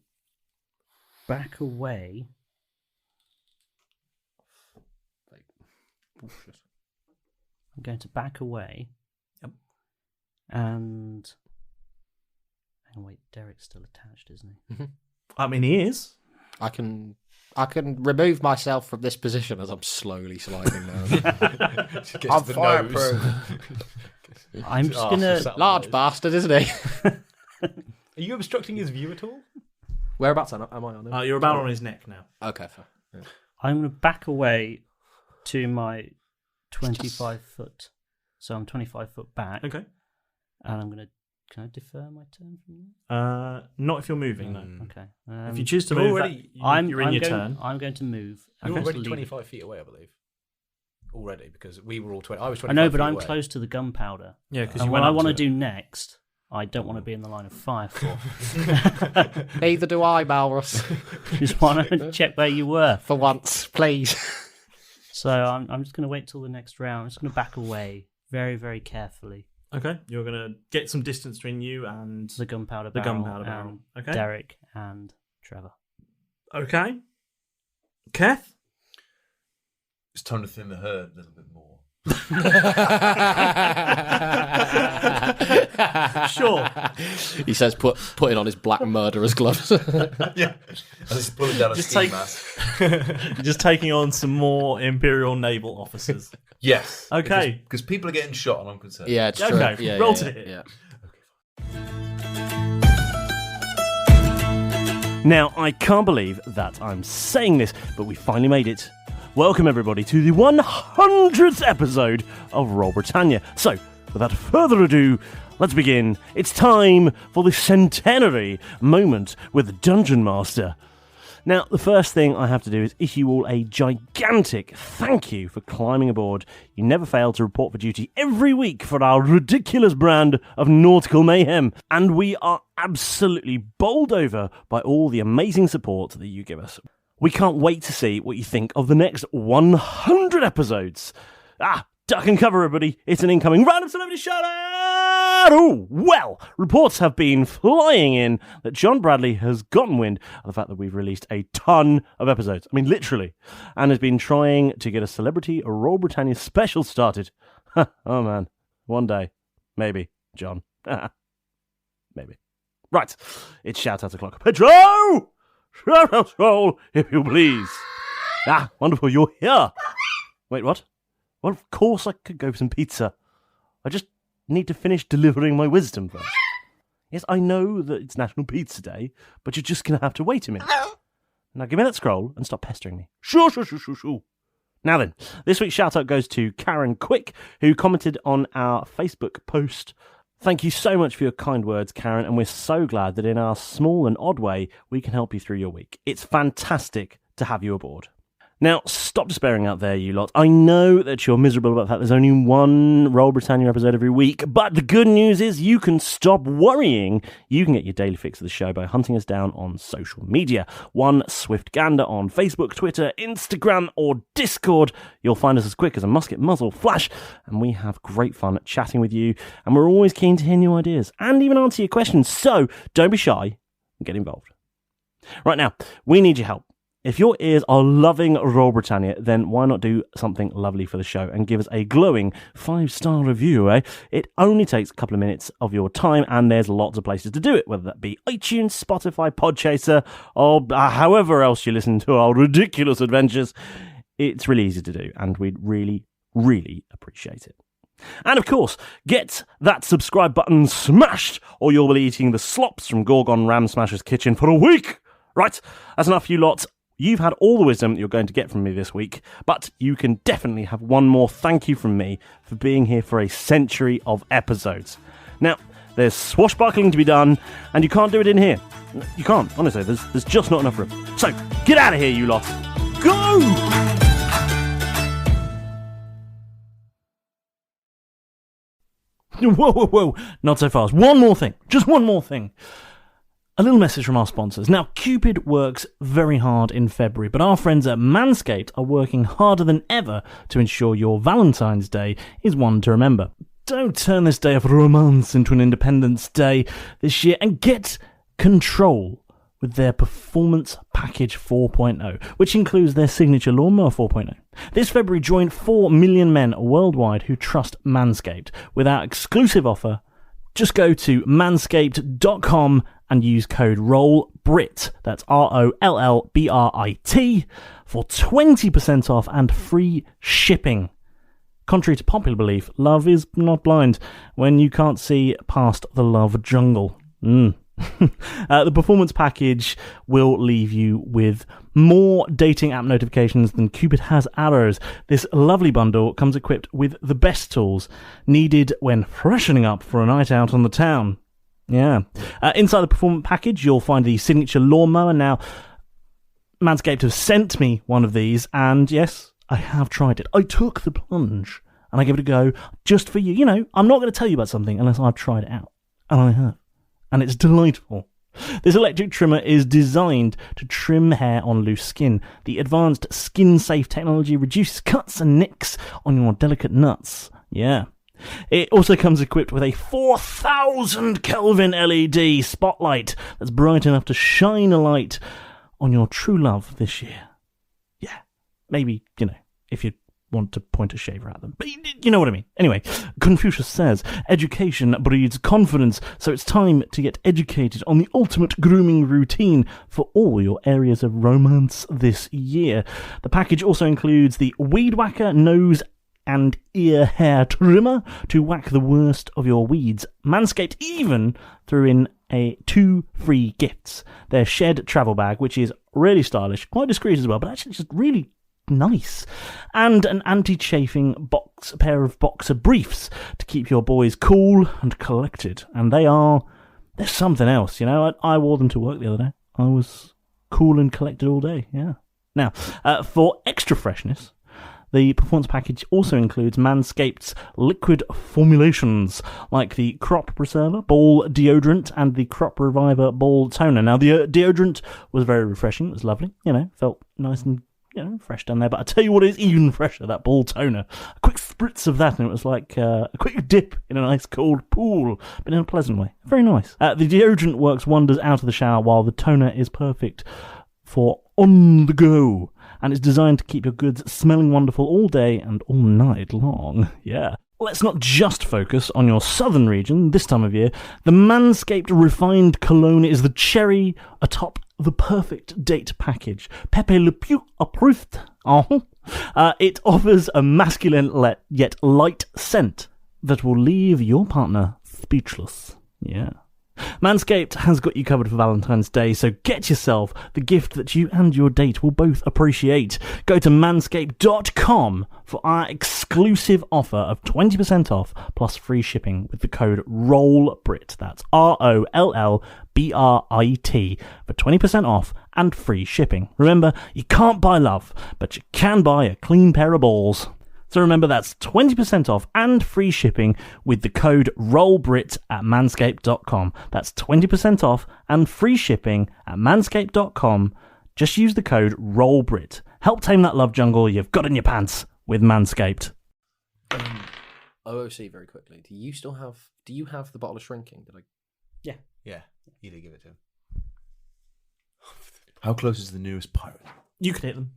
back away. I'm going to back away. Yep. And wait, Derek's still attached, isn't he? Mm-hmm. I mean, he is. I can remove myself from this position as I'm slowly sliding down. I'm fireproof. I'm just gonna large bastard, isn't he? Are you obstructing his view at all? Whereabouts am I on him? You're about on his neck now. Okay, fair. Yeah. I'm gonna back away to my 25 foot. So I'm 25 foot back. Okay. And I'm gonna. Can I defer my turn from you? Not if you're moving, no. Okay. If you choose to move, you're in your turn. I'm going to move. You're already 25 feet away, I believe. Already, because we were all 20. I was 25 I know, but feet I'm away. close to the gunpowder. Yeah, because what I want to do next, I don't want to be in the line of fire for. Neither do I, Malrus. Just want to check where you were. For once, please. So I'm just going to wait till the next round. I'm just going to back away very, very carefully. Okay, you're going to get some distance between you and the gunpowder barrel. And okay. Derek and Trevor. Okay. Keth? It's time to thin the herd a little bit more. Sure. He says putting on his black murderer's gloves. Yeah. I just pulling down a ski mask. Just taking on some more Imperial naval officers. Yes. Okay. Because people are getting shot and I'm concerned. Yeah, it's true. Okay. Yeah, Roll to hit. Yeah. Now, I can't believe that I'm saying this, but we finally made it. Welcome, everybody, to the 100th episode of Roll Britannia. So, without further ado, let's begin. It's time for the centenary moment with the Dungeon Master. Now, the first thing I have to do is issue you all a gigantic thank you for climbing aboard. You never fail to report for duty every week for our ridiculous brand of nautical mayhem. And we are absolutely bowled over by all the amazing support that you give us. We can't wait to see what you think of the next 100 episodes. Duck and cover, everybody. It's an incoming random celebrity shout-out! Oh, well, reports have been flying in that John Bradley has gotten wind of the fact that we've released a ton of episodes. I mean, literally. And has been trying to get a celebrity Roll Britannia special started. Oh, man. One day. Maybe, John. Maybe. Right. It's shout-out o'clock. Pedro! Shout-out roll, if you please. Wonderful, you're here. Wait, what? Well, of course I could go for some pizza. I just need to finish delivering my wisdom first. Yes, I know that it's National Pizza Day, but you're just going to have to wait a minute. Now give me that scroll and stop pestering me. Sure. Now then, this week's shout-out goes to Karen Quick, who commented on our Facebook post. Thank you so much for your kind words, Karen, and we're so glad that in our small and odd way, we can help you through your week. It's fantastic to have you aboard. Now, stop despairing out there, you lot. I know that you're miserable about the fact there's only one Roll Britannia episode every week, but the good news is you can stop worrying. You can get your daily fix of the show by hunting us down on social media. One swift gander on Facebook, Twitter, Instagram, or Discord. You'll find us as quick as a musket muzzle flash, and we have great fun chatting with you, and we're always keen to hear new ideas and even answer your questions, so don't be shy and get involved. Right now, we need your help. If your ears are loving Roll Britannia, then why not do something lovely for the show and give us a glowing 5-star review, eh? It only takes a couple of minutes of your time, and there's lots of places to do it, whether that be iTunes, Spotify, Podchaser, or however else you listen to our ridiculous adventures. It's really easy to do, and we'd really, really appreciate it. And of course, get that subscribe button smashed, or you'll be eating the slops from Gorgon Ram Smasher's kitchen for a week. Right, that's enough, you lot. You've had all the wisdom that you're going to get from me this week, but you can definitely have one more thank you from me for being here for a century of episodes. Now, There's swashbuckling to be done, and you can't do it in here. You can't, honestly. There's just not enough room. So, get out of here, you lot. Go! Whoa. Not so fast. One more thing. Just one more thing. A little message from our sponsors. Now, Cupid works very hard in February, but our friends at Manscaped are working harder than ever to ensure your Valentine's Day is one to remember. Don't turn this day of romance into an Independence Day this year, and get control with their Performance Package 4.0, which includes their signature lawnmower 4.0. This February, join 4 million men worldwide who trust Manscaped. With our exclusive offer, just go to manscaped.com and use code ROLLBRIT, that's ROLLBRIT, for 20% off and free shipping. Contrary to popular belief, love is not blind when you can't see past the love jungle. The performance package will leave you with more dating app notifications than Cupid has arrows. This lovely bundle comes equipped with the best tools needed when freshening up for a night out on the town. Yeah. Inside the performance package, you'll find the signature lawnmower. Now, Manscaped have sent me one of these, and yes, I have tried it. I took the plunge, and I gave it a go just for you. You know, I'm not going to tell you about something unless I've tried it out. And I have. And it's delightful. This electric trimmer is designed to trim hair on loose skin. The advanced skin-safe technology reduces cuts and nicks on your delicate nuts. Yeah. It also comes equipped with a 4,000 Kelvin LED spotlight that's bright enough to shine a light on your true love this year. Yeah. Maybe, if you want to point a shaver at them. But you know what I mean. Anyway, Confucius says, education breeds confidence, so it's time to get educated on the ultimate grooming routine for all your areas of romance this year. The package also includes the Weed Whacker nose and ear hair trimmer to whack the worst of your weeds. Manscaped even threw in 2 free gifts. Their shed travel bag, which is really stylish, quite discreet as well, but actually just really nice, and an anti-chafing pair of boxer briefs to keep your boys cool and collected. And they're something else, I wore them to work the other day. I was cool and collected all day. Yeah. Now, for extra freshness, the performance package also includes Manscaped's liquid formulations, like the Crop Preserver Ball Deodorant and the Crop Reviver Ball Toner. Now, the deodorant was very refreshing. It was lovely. Felt nice and fresh down there. But I tell you what is even fresher, that ball toner. A quick spritz of that, and it was like a quick dip in an ice cold pool, but in a pleasant way. Very nice. The deodorant works wonders out of the shower, while the toner is perfect for on the go, and it's designed to keep your goods smelling wonderful all day and all night long. Yeah. Let's not just focus on your southern region this time of year. The Manscaped Refined Cologne is the cherry atop the perfect date package. Pepe Le Pew approved. It offers a masculine yet light scent that will leave your partner speechless. Yeah. Manscaped has got you covered for Valentine's Day, so get yourself the gift that you and your date will both appreciate. Go to manscaped.com for our exclusive offer of 20% off plus free shipping with the code ROLLBRIT. That's ROLLBRIT for 20% off and free shipping. Remember, you can't buy love, but you can buy a clean pair of balls. So remember, that's 20% off and free shipping with the code ROLLBRIT at manscaped.com. That's 20% off and free shipping at manscaped.com. Just use the code ROLLBRIT. Help tame that love jungle you've got in your pants with Manscaped. OOC, very quickly. Do you have the bottle of shrinking? Yeah, you did give it to him. How close is the nearest pirate? You can hit them.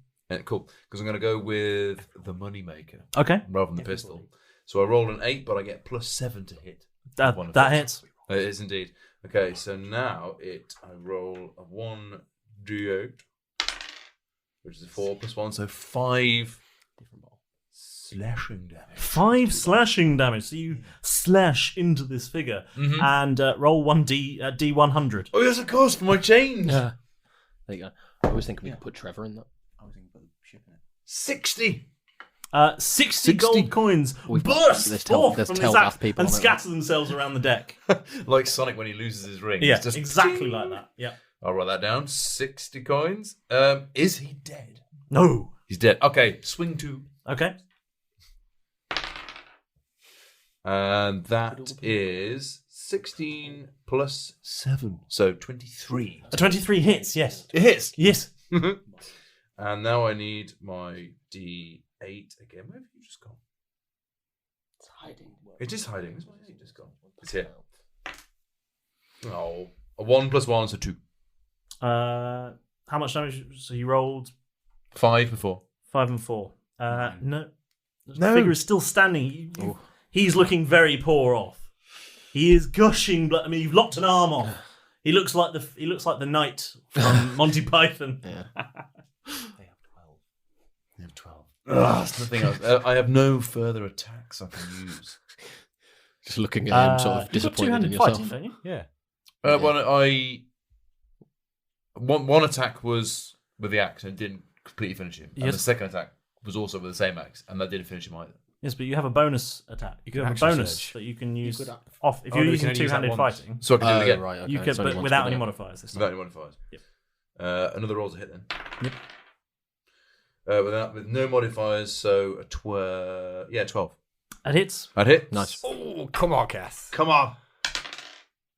Cool, because I'm going to go with the moneymaker. Okay. Rather than the pistol. So I roll an 8, but I get +7 to hit. That hits. It is indeed. Okay, so now I roll a 1d8, which is a 4 + 1, so 5 slashing damage. 5 slashing damage. So you slash into this figure and roll 1d100. Oh yes, of course, for my change. There you go. I was thinking we could put Trevor in that. 60. 60 gold coins burst forth from this axe and scatter themselves around the deck. Like Sonic when he loses his ring. Yeah, It's just exactly like that. Yeah. I'll write that down. 60 coins. Is he dead? No. He's dead. Okay, swing 2. Okay. And that is 16 plus 7. So 23. A 23 hits, yes. It hits. Yes. And now I need my D8 again. Where have you just gone? It's hiding. It is hiding. Where's my 8 just gone? It's here. Oh. A 1 plus 1, so 2. How much damage? So you rolled 5 before. 5 and 4. No. The figure is still standing. He's looking very poor off. He is gushing blood. I mean, you've lopped an arm off. He looks like the knight from Monty Python. Yeah. They have 12. That's the thing. I have no further attacks I can use. Just looking at him, sort of disappointed in yourself. Fighting, don't you? Yeah. One attack was with the axe and didn't completely finish him. And Yes. the second attack was also with the same axe, and that didn't finish him either. Yes, but you have a bonus attack. You have a action bonus surge. that you can use could- off if Oh, you're no, you using can only use that two-handed once. fighting. So I can do it again. Right, okay. You It's can, only but once without per any day. modifiers this time. Without any modifiers. Yep. Another roll to hit then. Yep. With no modifiers, so a 12. That hits. I'd hit. Nice. Oh, come on, Keth. Come on.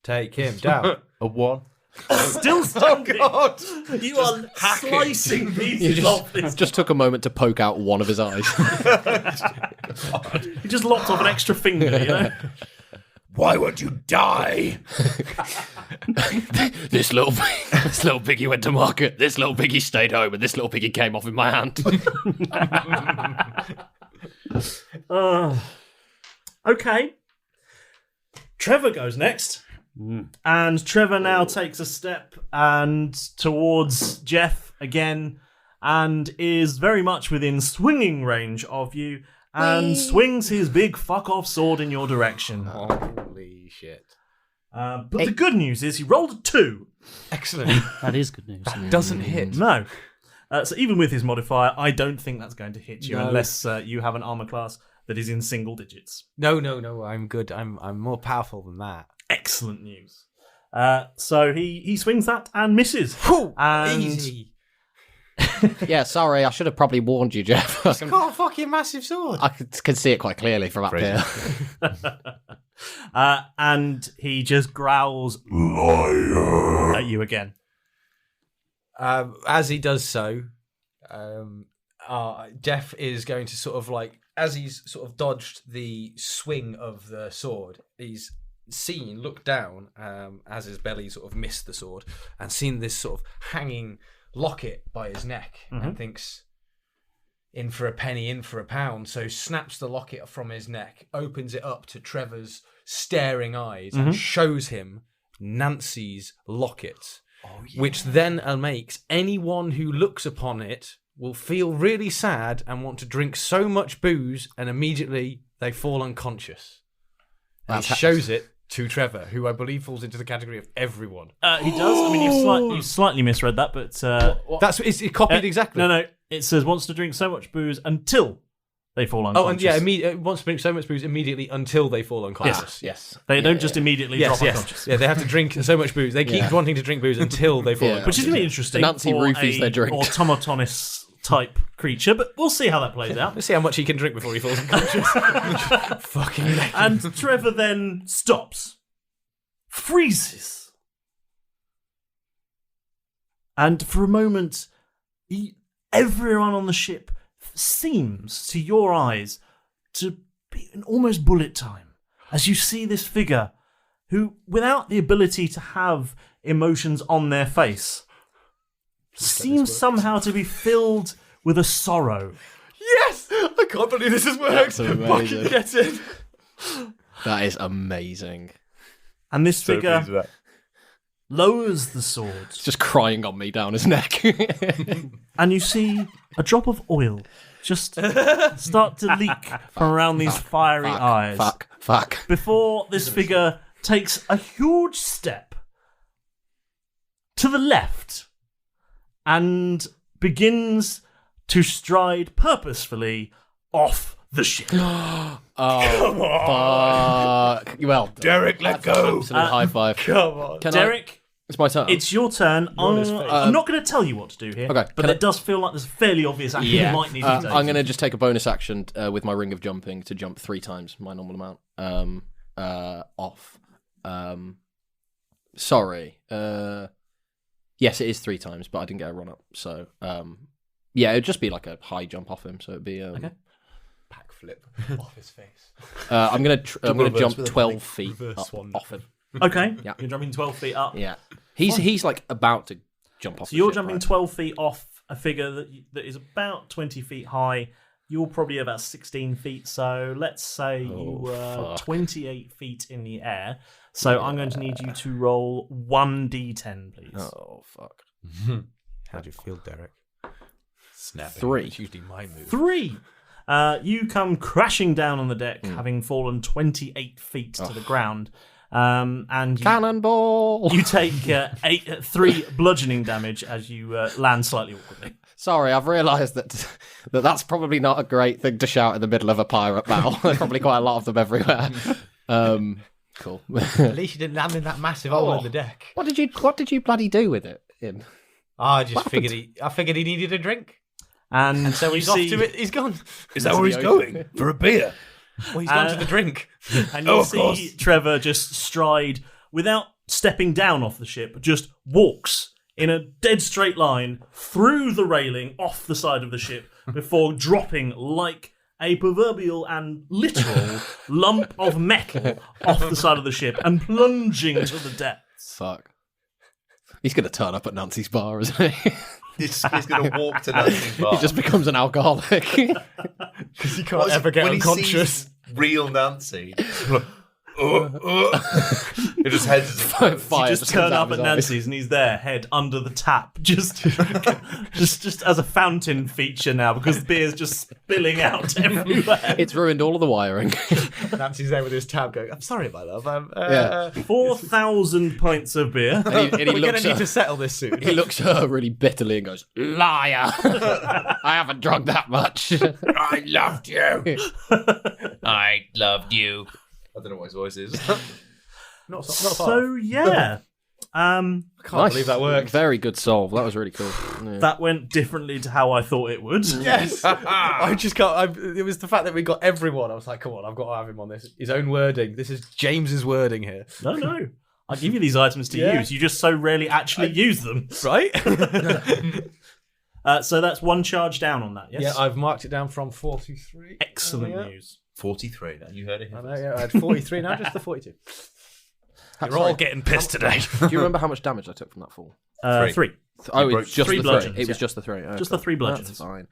Take him down. A 1. Still standing. God. You are slicing pieces off this. Just took a moment to poke out one of his eyes. You just lopped off an extra finger, you know? Why won't you die? This little piggy went to market. This little piggy stayed home, and this little piggy came off in my hand. Okay. Trevor goes next. And Trevor now takes a step and towards Jeff again and is very much within swinging range of you and swings his big fuck-off sword in your direction. Holy shit. But the good news is he rolled a 2. Excellent. That is good news. Doesn't hit. No. So even with his modifier, I don't think that's going to hit you unless you have an armor class that is in single digits. No. I'm good. I'm more powerful than that. Excellent news. So he swings that and misses. And Easy. Yeah, sorry, I should have probably warned you, Jeff. Got a fucking massive sword. I can see it quite clearly from up here. And he just growls at you again. As he does so, Jeff is going to sort of like, as he's sort of dodged the swing of the sword, he's looked down as his belly sort of missed the sword and seen this sort of hanging locket by his neck and thinks, in for a penny, in for a pound. So snaps the locket from his neck, opens it up to Trevor's staring eyes and shows him Nancy's locket, which then makes anyone who looks upon it will feel really sad and want to drink so much booze and immediately they fall unconscious. And he shows it to Trevor, who I believe falls into the category of everyone. He does. I mean, you've slightly misread that, but that's it's copied exactly. No. It says wants to drink so much booze until they fall unconscious. Oh, and yeah, wants to drink so much booze immediately until they fall unconscious. Yes. They don't just immediately drop unconscious. Yeah, they have to drink so much booze. They keep wanting to drink booze until they fall unconscious. Which is really interesting. The Nancy for roofies they drink. Automatonous type creature, but we'll see how that plays out. Let's see how much he can drink before he falls unconscious. Fucking legend. And Trevor then stops, freezes, and for a moment, everyone on the ship seems, to your eyes, to be in almost bullet time as you see this figure who, without the ability to have emotions on their face, seems somehow to be filled with a sorrow. Yes! I can't believe this has worked. That's amazing. Fucking get it. That is amazing. And this figure lowers the sword. It's just crying on me down his neck. And you see a drop of oil just start to leak from around these fiery eyes. Fuck. Before this figure takes a huge step to the left and begins to stride purposefully off the ship. Oh, fuck. Well, Derek, let go. Absolute high five. Come on. Derek, it's my turn. it's your turn. I'm not going to tell you what to do here. Okay, but it does feel like there's a fairly obvious action you might need to take. I'm going to just take a bonus action with my ring of jumping to jump 3 times my normal amount. Off. Sorry. Yes, it is 3 times, but I didn't get a run up. So, yeah, it'd just be like a high jump off him. So it'd be okay. Backflip off his face. I'm gonna jump 12 feet up off him. Okay. Yeah. You're jumping 12 feet up. Yeah. He's like about to jump off. So you're jumping 12 feet off a figure that is about 20 feet high. You're probably about 16 feet. So let's say you were 28 feet in the air. So I'm going to need you to roll 1d10, please. Oh, fuck. How do you feel, Derek? Snapping. 3. It's usually my move. 3. You come crashing down on the deck, having fallen 28 feet to the ground. And Cannonball! You take 3 bludgeoning damage as you land slightly awkwardly. Sorry, I've realised that's probably not a great thing to shout in the middle of a pirate battle. There's probably quite a lot of them everywhere. Cool. At least you didn't land in that massive hole in the deck. What did you bloody do with it? I just figured he needed a drink. And so he's off to it. He's gone. Is that where he's going? For a beer? Well, he's gone to the drink. And you see Trevor just stride, without stepping down off the ship, just walks in a dead straight line through the railing off the side of the ship before dropping like a proverbial and literal lump of metal off the side of the ship and plunging to the depths. Fuck. He's going to turn up at Nancy's bar, isn't he? He's going to walk to Nancy's bar. He just becomes an alcoholic. Because he can't ever get unconscious. Real Nancy. It just heads fire. You just turn up at Nancy's and he's there, head under the tap, just as a fountain feature now because the beer's just spilling out everywhere. It's ruined all of the wiring. Nancy's there with his tab going, I'm sorry, my love. 4,000 pints of beer. And he We're going to need to settle this soon. He looks at her really bitterly and goes, "Liar! I haven't drunk that much. I loved you. I loved you." I don't know what his voice is. Not so yeah. I can't believe that worked. Very good solve. That was really cool. Yeah. That went differently to how I thought it would. Yes. I just can't. It was the fact that we got everyone. I was like, come on, I've got to have him on this. His own wording. This is James's wording here. No. I give you these items to use. You just so rarely actually use them. Right? So that's 1 charge down on that, yes? Yeah, I've marked it down from 43. Excellent news. 43. You heard it here. I know, yeah, I had 43 now, just the 42. You're all getting pissed today. Do you remember how much damage I took from that fall? 3. Oh, it's just 3 the 3. bludgeons, It was just the 3. Okay. Just the 3 bludgeons. That's fine.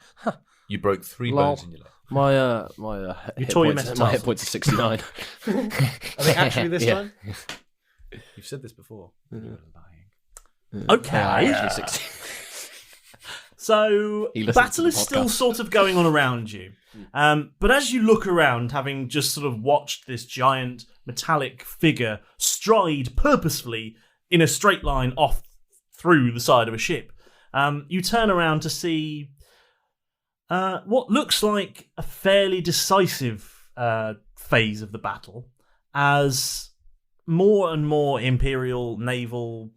You broke 3 bones in your leg. My you hit tore your points, metatarsal. my hit points are 69. Are they actually this Yeah. time? You've said this before. You're lying. Okay. Actually 60. So, He listens battle to is the still podcast. sort of going on around you. But as you look around, having just sort of watched this giant metallic figure stride purposefully in a straight line off through the side of a ship, you turn around to see what looks like a fairly decisive phase of the battle as more and more Imperial naval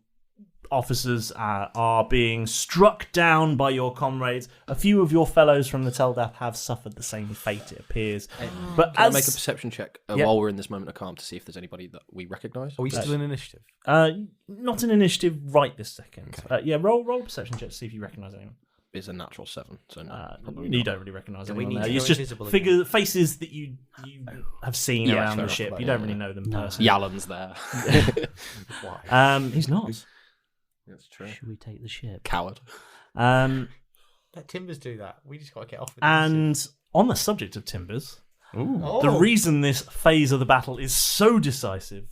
officers are being struck down by your comrades. A few of your fellows from the Teldath have suffered the same fate, it appears. But Can I make a perception check Yeah. while we're in this moment of calm to see if there's anybody that we recognise? Are we still in initiative? Not an initiative right this second. Yeah, roll a perception check to see if you recognise anyone. It's a natural 7, so no, probably You not. don't really recognise Do we anyone need there. to It's go just invisible faces that you have seen Yeah, around fair the enough, ship. but You yeah, don't really yeah. know them personally. Yallen's there. He's not. That's true. Should we take the ship? Coward. Um, Let Timbers do that. We just got to get off with this. and on the subject of Timbers, Oh. the reason this phase of the battle is so decisive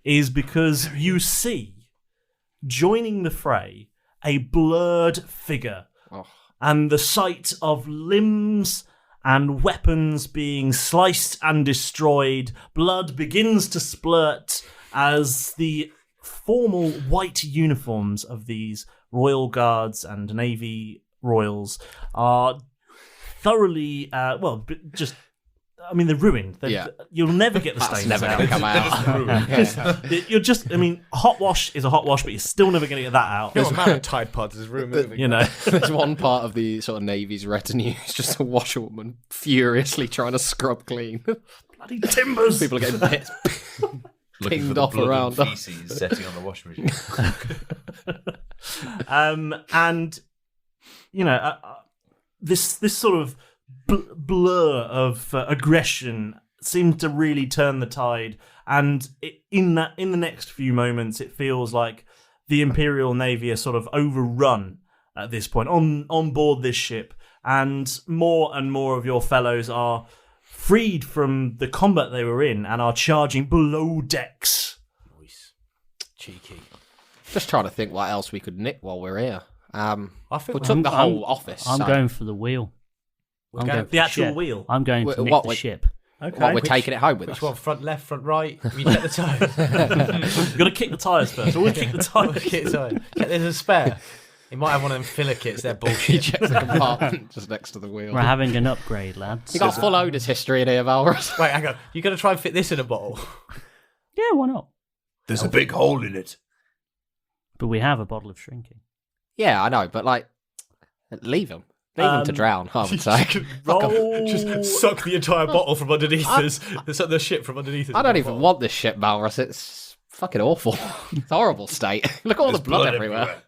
is because you see, joining the fray, a blurred figure. Oh. And the sight of limbs and weapons being sliced and destroyed, blood begins to splurt as the formal white uniforms of these royal guards and navy royals are thoroughly, they're ruined. You'll never get the stains never out. going to come out. You're just, hot wash is a hot wash, but you're still never going to get that out. The amount of Tide Pods is removing. There's one part of the sort of Navy's retinue. It's just a washerwoman furiously trying to scrub clean. Bloody timbers! People are getting pissed. Looking Pinged for the off blood around. and feces setting on the washing machine. This sort of blur of aggression seemed to really turn the tide, and in the next few moments, it feels like the Imperial Navy are sort of overrun at this point on board this ship, and more of your fellows are freed from the combat they were in and are charging below decks. Nice. Cheeky. Just trying to think what else we could nick while we're here. I think we took the whole office. I'm going for the wheel. The actual wheel. I'm going to nick the ship. Okay. What, we're taking it home with us? Which one? Front left, front right? You check the tyres. You've got to kick the tyres first. Always kick the tyres. Kick the tyres. Check there's a spare. He might have one of them filler kits. They're He bullshit. checks the compartment just next to the wheel. We're having an upgrade, lads. You got full owners history in here, Malrus. Wait, hang on. You're going to try and fit this in a bottle? Yeah, why not? There's a big hole in it. But we have a bottle of shrinking. Yeah, I know, but leave them. Leave them to drown, I would say. Just suck the entire bottle from underneath us. Suck the ship from underneath us. I don't even want this ship, Malrus. It's fucking awful. It's a horrible state. Look at all the blood everywhere.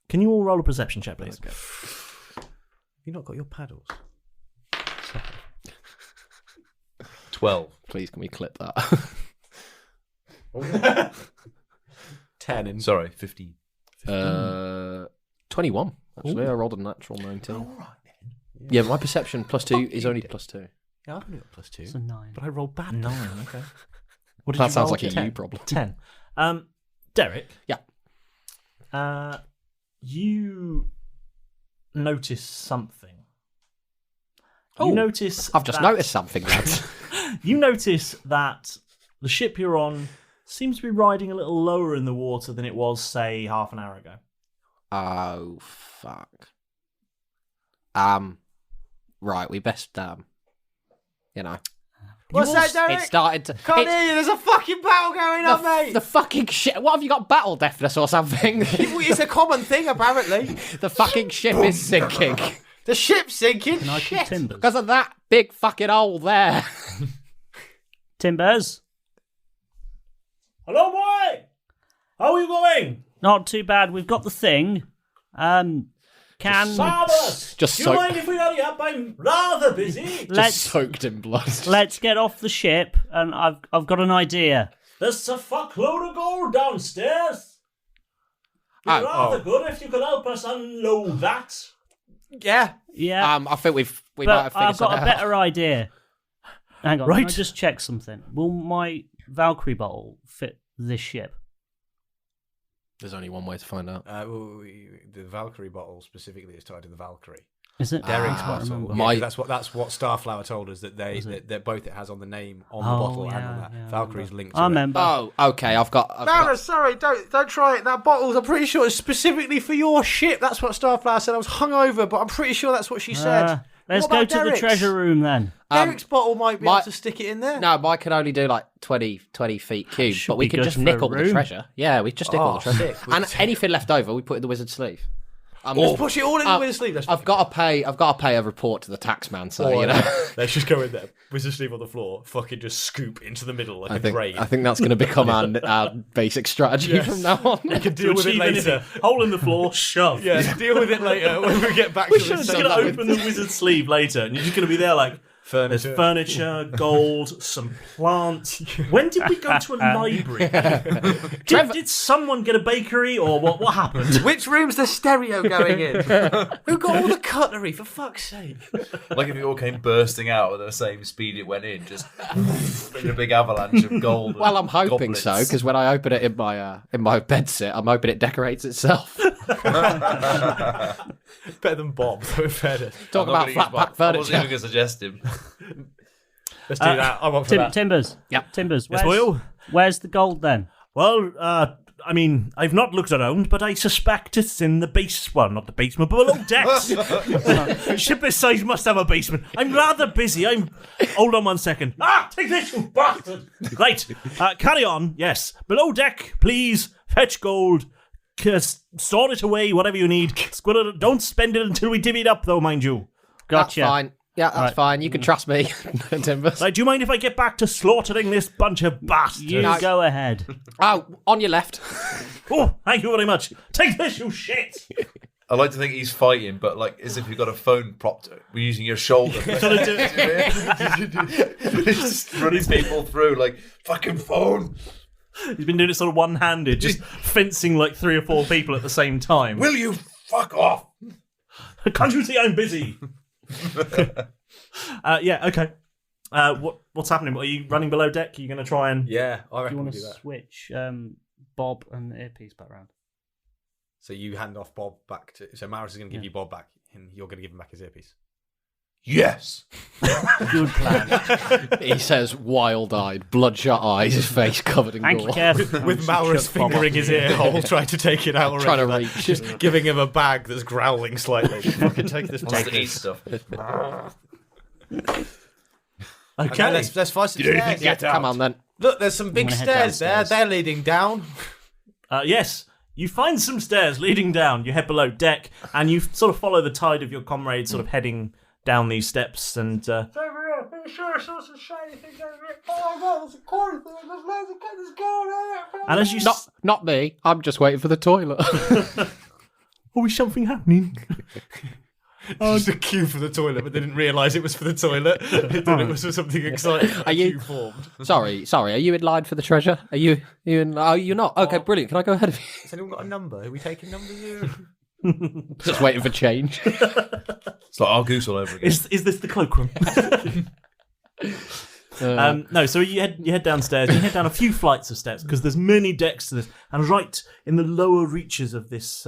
Can you all roll a perception check, please? You not got your paddles? 12. Please, can we clip that? 10 in. Sorry, 15. 21. Actually, I rolled a natural 19. All right, then. Yeah, my perception +2 is only +2. Yeah, I've only got +2. It's a 9. But I rolled bad. 9, okay. What did That you sounds roll? like a 10? you problem. 10. Derek? Yeah. You notice something. Oh, you notice I've just noticed something, lads. You notice that the ship you're on seems to be riding a little lower in the water than it was, say, half an hour ago. Oh, fuck. Right, we best, What's that, Derek? It started to... Can't hear you. There's a fucking battle going on, mate. The fucking ship... What, have you got battle deafness or something? It's a common thing, apparently. The fucking ship is sinking. The ship's sinking. Can I keep timbers? Because of that big fucking hole there. Timbers? Hello, boy! How are you going? Not too bad. We've got the thing. Malrus! Just Do you mind if we hurry up? I'm rather busy. Just soaked in blood. Let's get off the ship, and I've got an idea. There's a fuckload of gold downstairs. It'd be rather good if you could help us unload that. Yeah. Yeah. I think we might have figured I've got something a out. better idea. Hang on, Right. Can I just check something? Will my Valkyrie bottle fit this ship? There's only one way to find out. The Valkyrie bottle specifically is tied to the Valkyrie. Is it? Derek's I bottle. remember. Yeah, that's what Starflower told us that that both it has on the name on the bottle and on that. Valkyrie's linked to I it. remember. Oh, okay. I've got. Malrus, sorry, don't try it. That bottle's, I'm pretty sure it's specifically for your ship. That's what Starflower said. I was hungover, but I'm pretty sure that's what she said. Let's What go about to the Derek's? treasure room then. Derek's bottle might be able to stick it in there. No, mine can only do 20 feet cubed, Should but we be can good just for nick a all the room. treasure. Yeah, we just nick all the treasure. sick. And anything left over, we put in the wizard's sleeve. Let's push it all in the wizard's sleeve. I've got to pay a report to the tax man, so Let's just go in there. Wizard's sleeve on the floor. Fucking just scoop into the middle like a grave. I think that's going to become our basic strategy from now on. We can deal with it later. Hole in the floor, shove. Yeah, deal with it later when we get back We're to just the going to open the wizard's sleeve later, and you're just going to be there like, furniture. There's furniture, gold, some plants. When did we go to a library? Did someone get a bakery, or what happened? Which room's the stereo going in? Who got all the cutlery, for fuck's sake? Like if it all came bursting out at the same speed it went in, just in a big avalanche of gold. Well, I'm hoping goblets. so, because when I open it in my bedsit, I'm hoping it decorates itself. Better than Bob, though, in fairness. Talk about flat pack I wasn't even furniture. going to suggest him. Let's do that. I want for that. Timbers. Yeah. Timbers. Yes, Will? Where's the gold then? Well, I mean, I've not looked around, but I suspect it's in the not the basement, but below decks. Ship this size must have a basement. I'm rather busy. Hold on 1 second. Take this, you bastard! Right, carry on. Yes, below deck, please. Fetch gold. Store it away, whatever you need. Don't spend it until we divvy it up, though, mind you. Gotcha. That's fine. Yeah, that's fine. You can trust me, Timbers. Right, do you mind if I get back to slaughtering this bunch of bastards? You go ahead. Oh, on your left. Oh, thank you very much. Take this, you shit! I like to think he's fighting, but like as if you've got a phone propped, we're using your shoulder. He's just running people through like, fucking phone. He's been doing it sort of one-handed, just fencing like 3 or 4 people at the same time. Will you fuck off? Can't you see I'm busy? Yeah, okay. What's happening? Are you running below deck? Are you going to try and... Yeah, I reckon Do you we'll want do to that. switch Bob and the earpiece back round? So you hand off Bob back to... So Malrus is going to give you Bob back, and you're going to give him back his earpiece. Yes. Good plan. He says, wild-eyed, bloodshot eyes, his face covered in Thank gore. you, Keth. With Malrus fingering his ear hole, trying to take it out already. Trying to reach. Just giving him a bag that's growling slightly. Fucking take this. Wants to eat stuff. Okay. Let's find some stairs. Yeah, come on then. Look, there's some big gonna head stairs there. downstairs. They're leading down. Yes, you find some stairs leading down. You head below deck, and you sort of follow the tide of your comrades sort of heading down these steps, and... And as you... Not me. I'm just waiting for the toilet. Oh, is something happening? Just a queue for the toilet, but they didn't realise it was for the toilet. They thought it was for something exciting. Are you- Queue formed. Sorry. Are you in line for the treasure? Are you in... Oh, you're not? Okay, brilliant. Can I go ahead of you? Has anyone got a number? Are we taking numbers here? Just waiting for change. It's like Argoose all over again. Is this the cloakroom? No, so you head downstairs. You head down a few flights of steps because there's many decks to this, and right in the lower reaches of this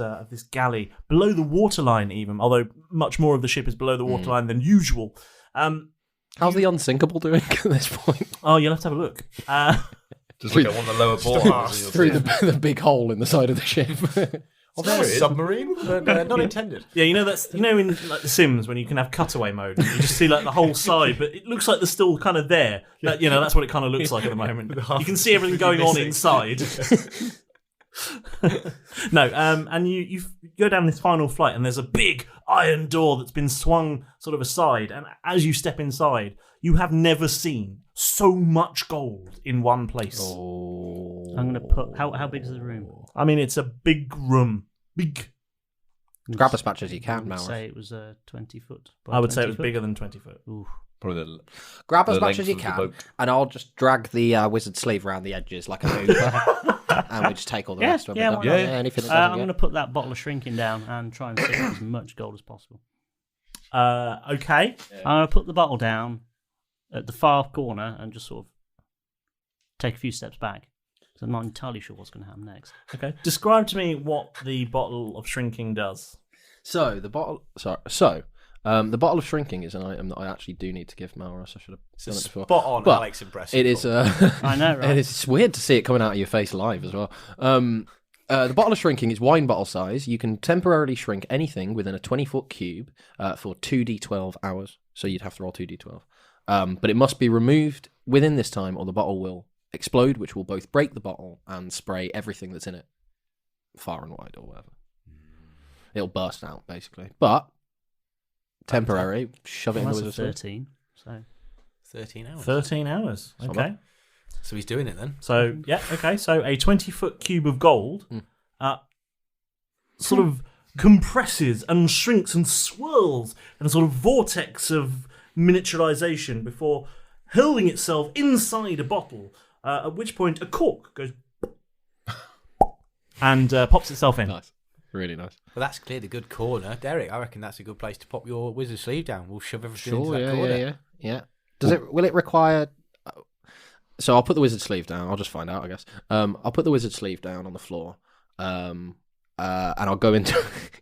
galley, below the waterline, even although much more of the ship is below the waterline than usual. How's the unsinkable doing at this point? Oh, you'll have to have a look. Just look at one of the lower boards. Through the big hole in the side of the ship. Oh, there it is. Submarine, but not intended. Yeah, in like The Sims when you can have cutaway mode, and you just see like the whole side, but it looks like they're still kind of there. That's what it kind of looks like at the moment. You can see everything going on inside. No, and you go down this final flight, and there's a big iron door that's been swung sort of aside, and as you step inside, you have never seen so much gold in one place. Oh. I'm going to put... How big is the room? I mean, it's a big room. Big. Grab as much as you can, I would Malrus. say it was 20 foot. I would say it was bigger than 20 foot. Ooh. Probably Grab as the much as you length of the can, boat. and I'll just drag the wizard sleeve around the edges like a hoover, and we just take all the rest of it. why not? Anything that I'm doesn't going to put that bottle of shrinking down and try and save as much gold as possible. Okay. I'm going to put the bottle down at the far corner and just sort of take a few steps back. So I'm not entirely sure what's going to happen next. Okay. Describe to me what the bottle of shrinking does. So the bottle of shrinking is an item that I actually do need to give Malrus. I should have done it before. Spot on, But Alex. Impressive. it is. I know, right? It's weird to see it coming out of your face live as well. The bottle of shrinking is wine bottle size. You can temporarily shrink anything within a 20-foot cube for 2d12 hours. So you'd have to roll 2d12. But it must be removed within this time, or the bottle will explode, which will both break the bottle and spray everything that's in it far and wide, or whatever. It'll burst out, basically. But temporary, shove it in the That's a wizard's sleeve. 13. So 13 hours. 13 hours. Okay. So he's doing it then. So, yeah, okay. So a 20-foot cube of gold sort of compresses and shrinks and swirls in a sort of vortex of miniaturization before hurling itself inside a bottle, at which point a cork goes and pops itself in. Nice. Really nice. Well, that's cleared a good corner. Derek, I reckon that's a good place to pop your wizard sleeve down. We'll shove everything into that corner. Yeah. Will it require... So I'll put the wizard sleeve down. I'll just find out, I guess. I'll put the wizard sleeve down on the floor. And and I'll go into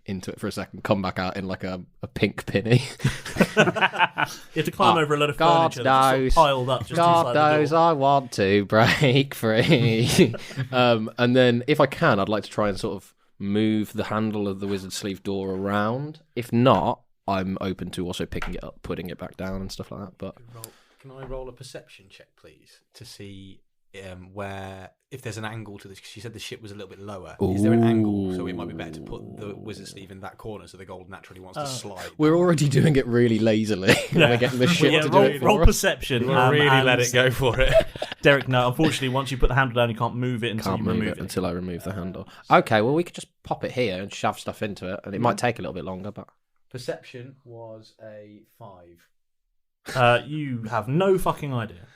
it for a second, come back out in like a pink penny. You have to climb over a lot of furniture that's sort of piled up just God inside the knows door. I want to break free. And then if I can, I'd like to try and sort of move the handle of the wizard sleeve door around. If not, I'm open to also picking it up, putting it back down and stuff like that. But Can I roll a perception check, please, to see where, if there's an angle to this? Because you said the ship was a little bit lower. Is there an angle? So it might be better to put the wizard sleeve in that corner so the gold naturally wants to slide. we're already doing it really lazily. We're getting the ship to do it for roll us. perception. We'll really let it go for it. Derek, no, unfortunately, once you put the handle down, you can't move it until you remove it. Until I remove the handle. Okay, well, we could just pop it here and shove stuff into it, and it might take a little bit longer, but... Perception was a 5. You have no fucking idea.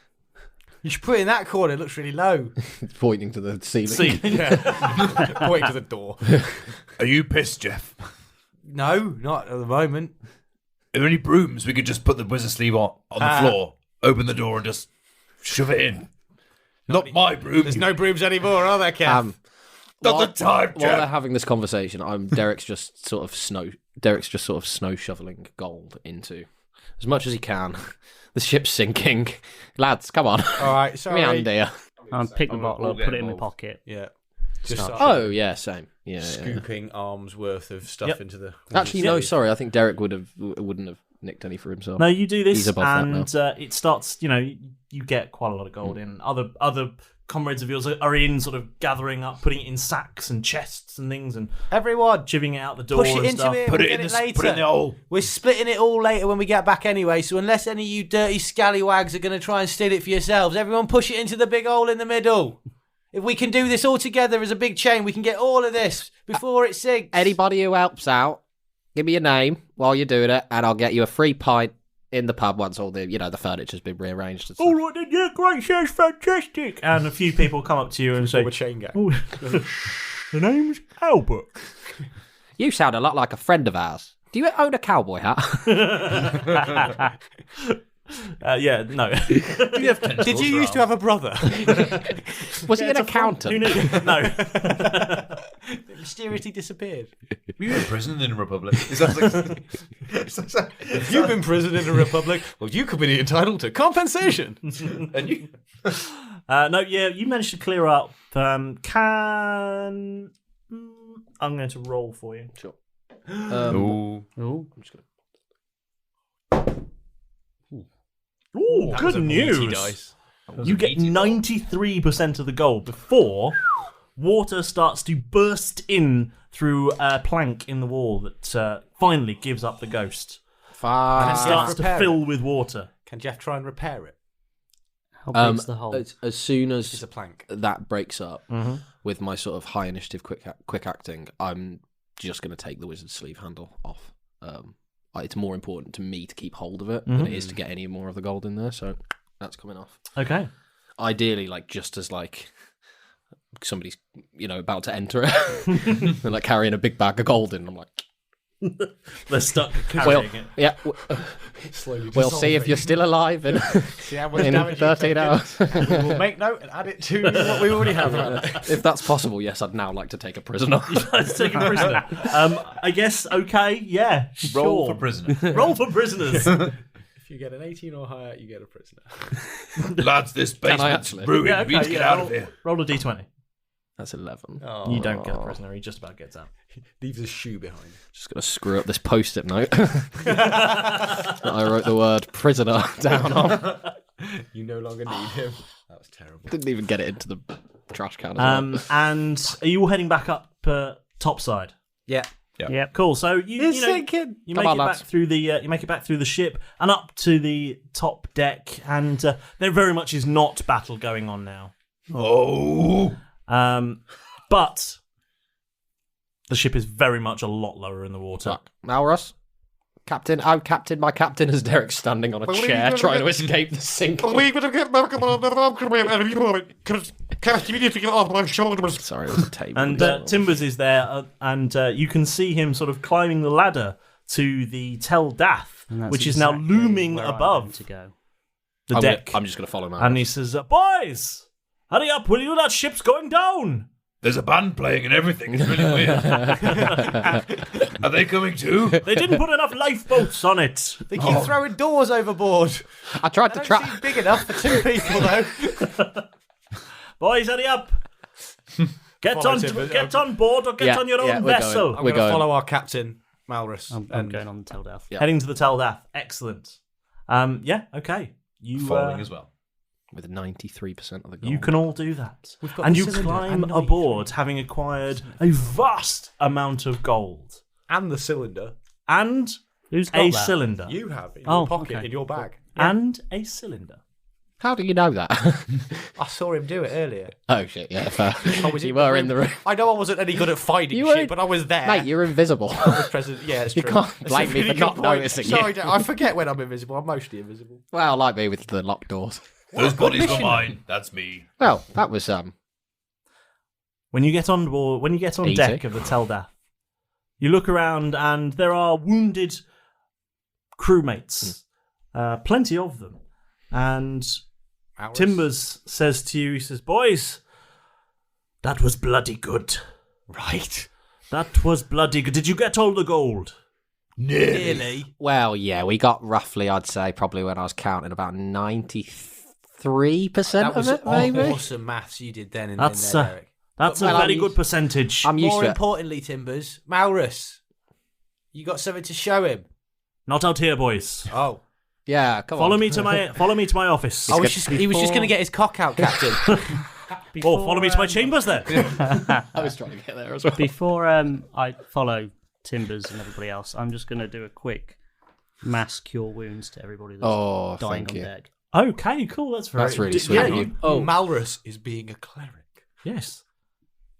You should put it in that corner. It looks really low. Pointing to the ceiling. Pointing to the door. Are you pissed, Jeff? No, not at the moment. Are there any brooms we could just put the wizard sleeve on the floor, open the door and just shove it in? Not my broom. There's no brooms anymore, are there, Keth? Not the time, While they're Jeff. having this conversation, Derek's just sort of snow shoveling gold into as much as he can. The ship's sinking. Lads, come on. All right, sorry. Come here. I'll pick the bottle up, put it in my pocket. Yeah. Just Oh, yeah, same. Yeah, scooping arms worth of stuff into the... Actually, no, sorry. I think Derek wouldn't have nicked any for himself. No, you do this, He's above that now. and it starts. You get quite a lot of gold in. Other comrades of yours are in, sort of gathering up, putting it in sacks and chests and things, and everyone chipping it out the door. Push it and into stuff. it. Put We'll it get in later. put it in the hole. We're splitting it all later when we get back anyway. So unless any of you dirty scallywags are going to try and steal it for yourselves, everyone push it into the big hole in the middle. If we can do this all together as a big chain, we can get all of this before it sinks. Anybody who helps out, give me your name while you're doing it, and I'll get you a free pint in the pub once all the the furniture's been rearranged and stuff. All right, then, yeah, great, sounds fantastic. And a few people come up to you and say, a chain gang. Oh, the name's Albert. You sound a lot like a friend of ours. Do you own a cowboy hat? Yeah, no. Did you used to have a brother? Was he an accountant? Who knew? No. It mysteriously disappeared. Were you in prison in the Republic? Is that If you've been in prison in the Republic, well, you could be entitled to compensation. and you? No, yeah, you managed to clear up. I'm going to roll for you. Sure. Ooh. I'm just gonna... Ooh, That good was a meaty news. dice. You get 93% of the gold before water starts to burst in through a plank in the wall that finally gives up the ghost. And it starts to fill with water. Can Jeff try and repair it? How big's the hole? As soon as It's a plank. that breaks up, with my sort of high initiative, quick acting, I'm just going to take the wizard sleeve handle off. It's more important to me to keep hold of it than it is to get any more of the gold in there. So that's coming off. Okay. Ideally, just as somebody's about to enter it, they're carrying a big bag of gold in. I'm like, they're stuck carrying it. Yeah. We'll see if you're still alive in 13 hours. We will make note and add it to what we already have. If that's possible, yes, I'd now like to take a prisoner. Let's take a prisoner. I guess, okay, yeah, sure. Roll for prisoner. Roll for prisoners. If you get an 18 or higher, you get a prisoner. Lads, this basement's ruined. Yeah, We need to get out of here. Roll a d20. That's 11. You don't get a prisoner, he just about gets out. Leaves his shoe behind. Just going to screw up this post-it note. I wrote the word prisoner down on. You no longer need him. That was terrible. Didn't even get it into the trash can. As well. And are you all heading back up topside? Yeah. Yeah. Cool. So you make it back through the ship and up to the top deck, and there very much is not battle going on now. Oh. But the ship is very much a lot lower in the water. Malrus? Captain, my captain is Derek standing on a chair trying to escape the sink. Sorry, it was a table. And Timbers is there, and you can see him sort of climbing the ladder to the Tel Dath, which is now looming above the deck. I'm just going to follow him out. And he says, boys, hurry up, will you? That ship's going down. There's a band playing and everything. It's really weird. Are they coming too? They didn't put enough lifeboats on it. They keep throwing doors overboard. I tried to Don't trap. seem big enough for 2 people, though. Boys, hurry up. Get Follow on Timbers. board or get on your own vessel. I'm going to follow our captain, Malrus. I'm going on the Teldath. Yeah. Heading to the Teldath. Excellent. Okay. You Following as well. With 93% of the gold. You can all do that. got And the you cylinder climb and aboard having acquired a vast amount of gold. And the cylinder. And Who's got a that? cylinder. You have in Oh, your pocket, okay. in your bag. And a cylinder. How do you know that? I saw him do it earlier. Oh shit! Yeah, fair. I was You were in the room, I know I wasn't any good at finding You were- shit, but I was there. mate. You're invisible. I was present. Yeah, it's You true. can't That's blame a me for really not good point. noticing Sorry, you. I forget when I'm invisible. I'm mostly invisible. Well, like me with the locked doors. Those bodies were mine. That's me. Well, that was When you get on board, when you get on Easy. deck of the Teldath, you look around and there are wounded crewmates, plenty of them. And Hours. Timbers says to you, he says, "Boys, that was bloody good. Right. That was bloody good. Did you get all the gold?" Nearly. well, yeah. We got roughly, I'd say, probably when I was counting, about 93% That of was it, maybe. awesome maths you did then in That's there, Derek. that's Well, a very I'm good used- percentage. I'm used More to it. importantly, Timbers, Malrus, you got something to show him. Not out here, boys. Oh. Yeah, come Follow on. me to my office. He was just going to get his cock out, Captain. Or follow me to my chambers then. I was trying to get there as well. Before I follow Timbers and everybody else, I'm just going to do a quick mass cure wounds to everybody that's Oh, dying thank on you. deck. Okay, cool. That's very. That's really d- sweet Yeah, of you. Oh, Malrus is being a cleric. yes.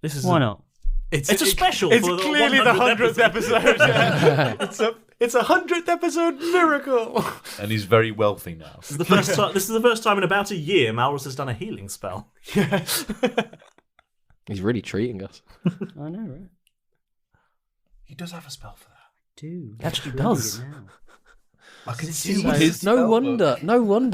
This is Why not? It's a special. It's for the clearly the 100th 100th episode. it's a 100th episode miracle. And he's very wealthy now. This is the first time in about a year Malrus has done a healing spell. He's really treating us. I know, right? He does have a spell for that. Do Actually Bloody does. now. I can see see what his No wonder,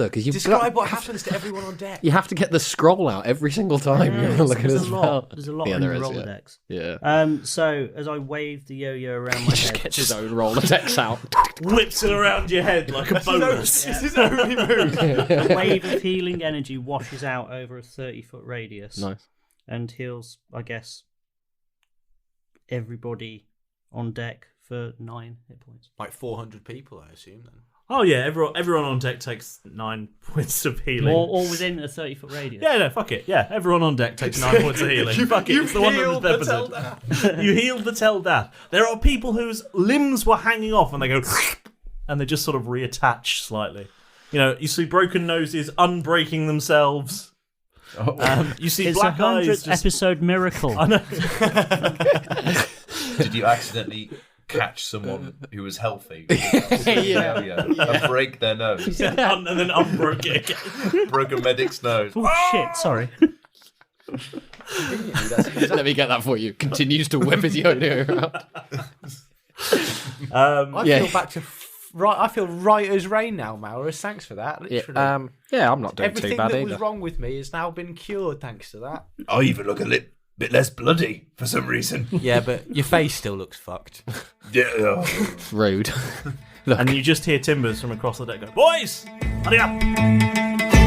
because you Describe what happens to everyone on deck. You have to get the scroll out every single time Yeah, you're looking at there's his a lot. spell. There's a lot Yeah, in there the is, Rolodex. Yeah. So as I wave the yo-yo around He my just head, gets his own Rolodex out. Whips it around your head like a bonus. It's his only move. a wave of healing energy washes out over a 30-foot radius Nice. and heals, I guess, everybody on deck for 9 hit points. Like 400 people, I assume, then. Oh yeah, everyone on deck takes 9 points of healing. Or within a 30-foot radius. Yeah, no, fuck it. Yeah, everyone on deck takes 9 points of healing. Fuck it, it's the 100th episode. You healed the Teldath. There are people whose limbs were hanging off and they go and they just sort of reattach slightly. You know, you see broken noses unbreaking themselves. You see It's black a eyes 100th just... episode miracle. I know. Did you accidentally catch someone who was healthy? Yeah. And break their nose. and then unbroke it again. Broke a medic's nose. Oh shit, sorry. Let me get that for you. Continues to whip his yo-yo around. I Yeah. feel back to right. I feel right as rain now, Malrus. Thanks for that. Literally. Yeah, I'm not doing Everything too bad that either. was wrong with me has now been cured thanks to that. I even look a bit less bloody for some reason. Yeah, but your face still looks fucked. Yeah. Rude. And you just hear Timbers from across the deck go, "Boys, hurry up!"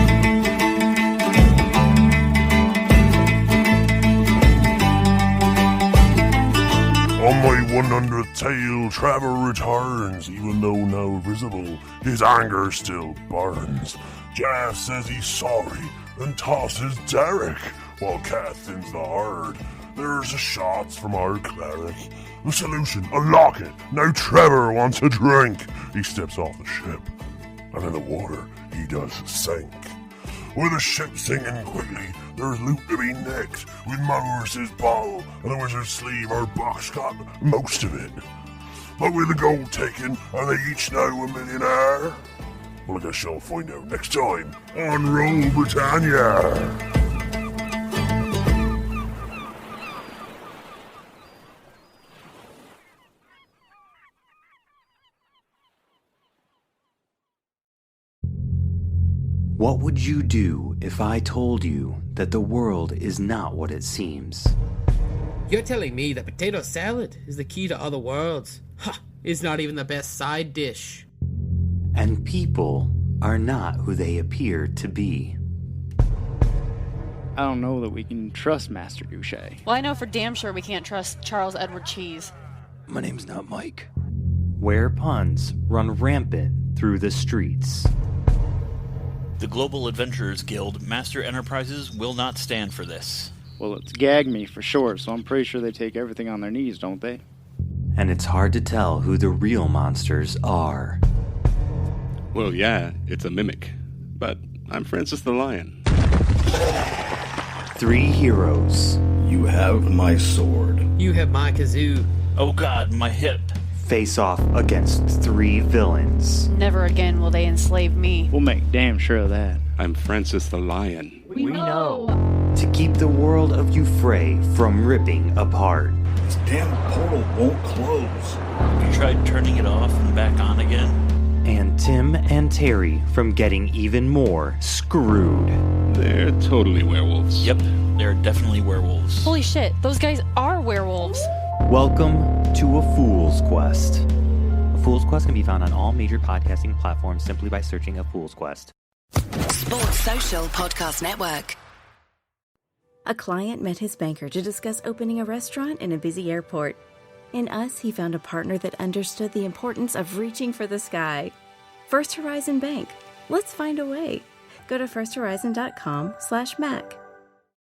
On my 100th tale, Trevor returns, even though now visible, his anger still burns. Jeff says he's sorry and tosses Derek, while Keth thins the herd. There's the shots from our cleric. The solution, unlock it. Now Trevor wants a drink. He steps off the ship, and in the water he does sink. With the ship sinking quickly, there's loot to be nicked. With Malrus's bottle and the wizard's sleeve, our box got most of it. But with the gold taken, are they each now a millionaire? Well, I guess you'll find out next time on Roll Britannia. What would you do if I told you that the world is not what it seems? You're telling me that potato salad is the key to other worlds? Ha! It's not even the best side dish. And people are not who they appear to be. I don't know that we can trust Master Douche. Well, I know for damn sure we can't trust Charles Edward Cheese. My name's not Mike. Where puns run rampant through the streets. The Global Adventurers Guild Master Enterprises will not stand for this. Well, it's gag me for short, so I'm pretty sure they take everything on their knees, don't they? And it's hard to tell who the real monsters are. Well, yeah, it's a mimic. But I'm Francis the Lion. 3 heroes. You have my sword. You have my kazoo. Oh god, my hip. Face off against 3 villains. Never again will they enslave me. We'll make damn sure of that. I'm Francis the Lion. We know. To keep the world of Euphrae from ripping apart. This damn portal won't close. Have you tried turning it off and back on again? And Tim and Terry from getting even more screwed. They're totally werewolves. Yep, they're definitely werewolves. Holy shit, those guys are werewolves. Welcome to A Fool's Quest. A Fool's Quest can be found on all major podcasting platforms simply by searching A Fool's Quest. Sports Social Podcast Network. A client met his banker to discuss opening a restaurant in a busy airport. In us, he found a partner that understood the importance of reaching for the sky. First Horizon Bank. Let's find a way. Go to firsthorizon.com/Mac.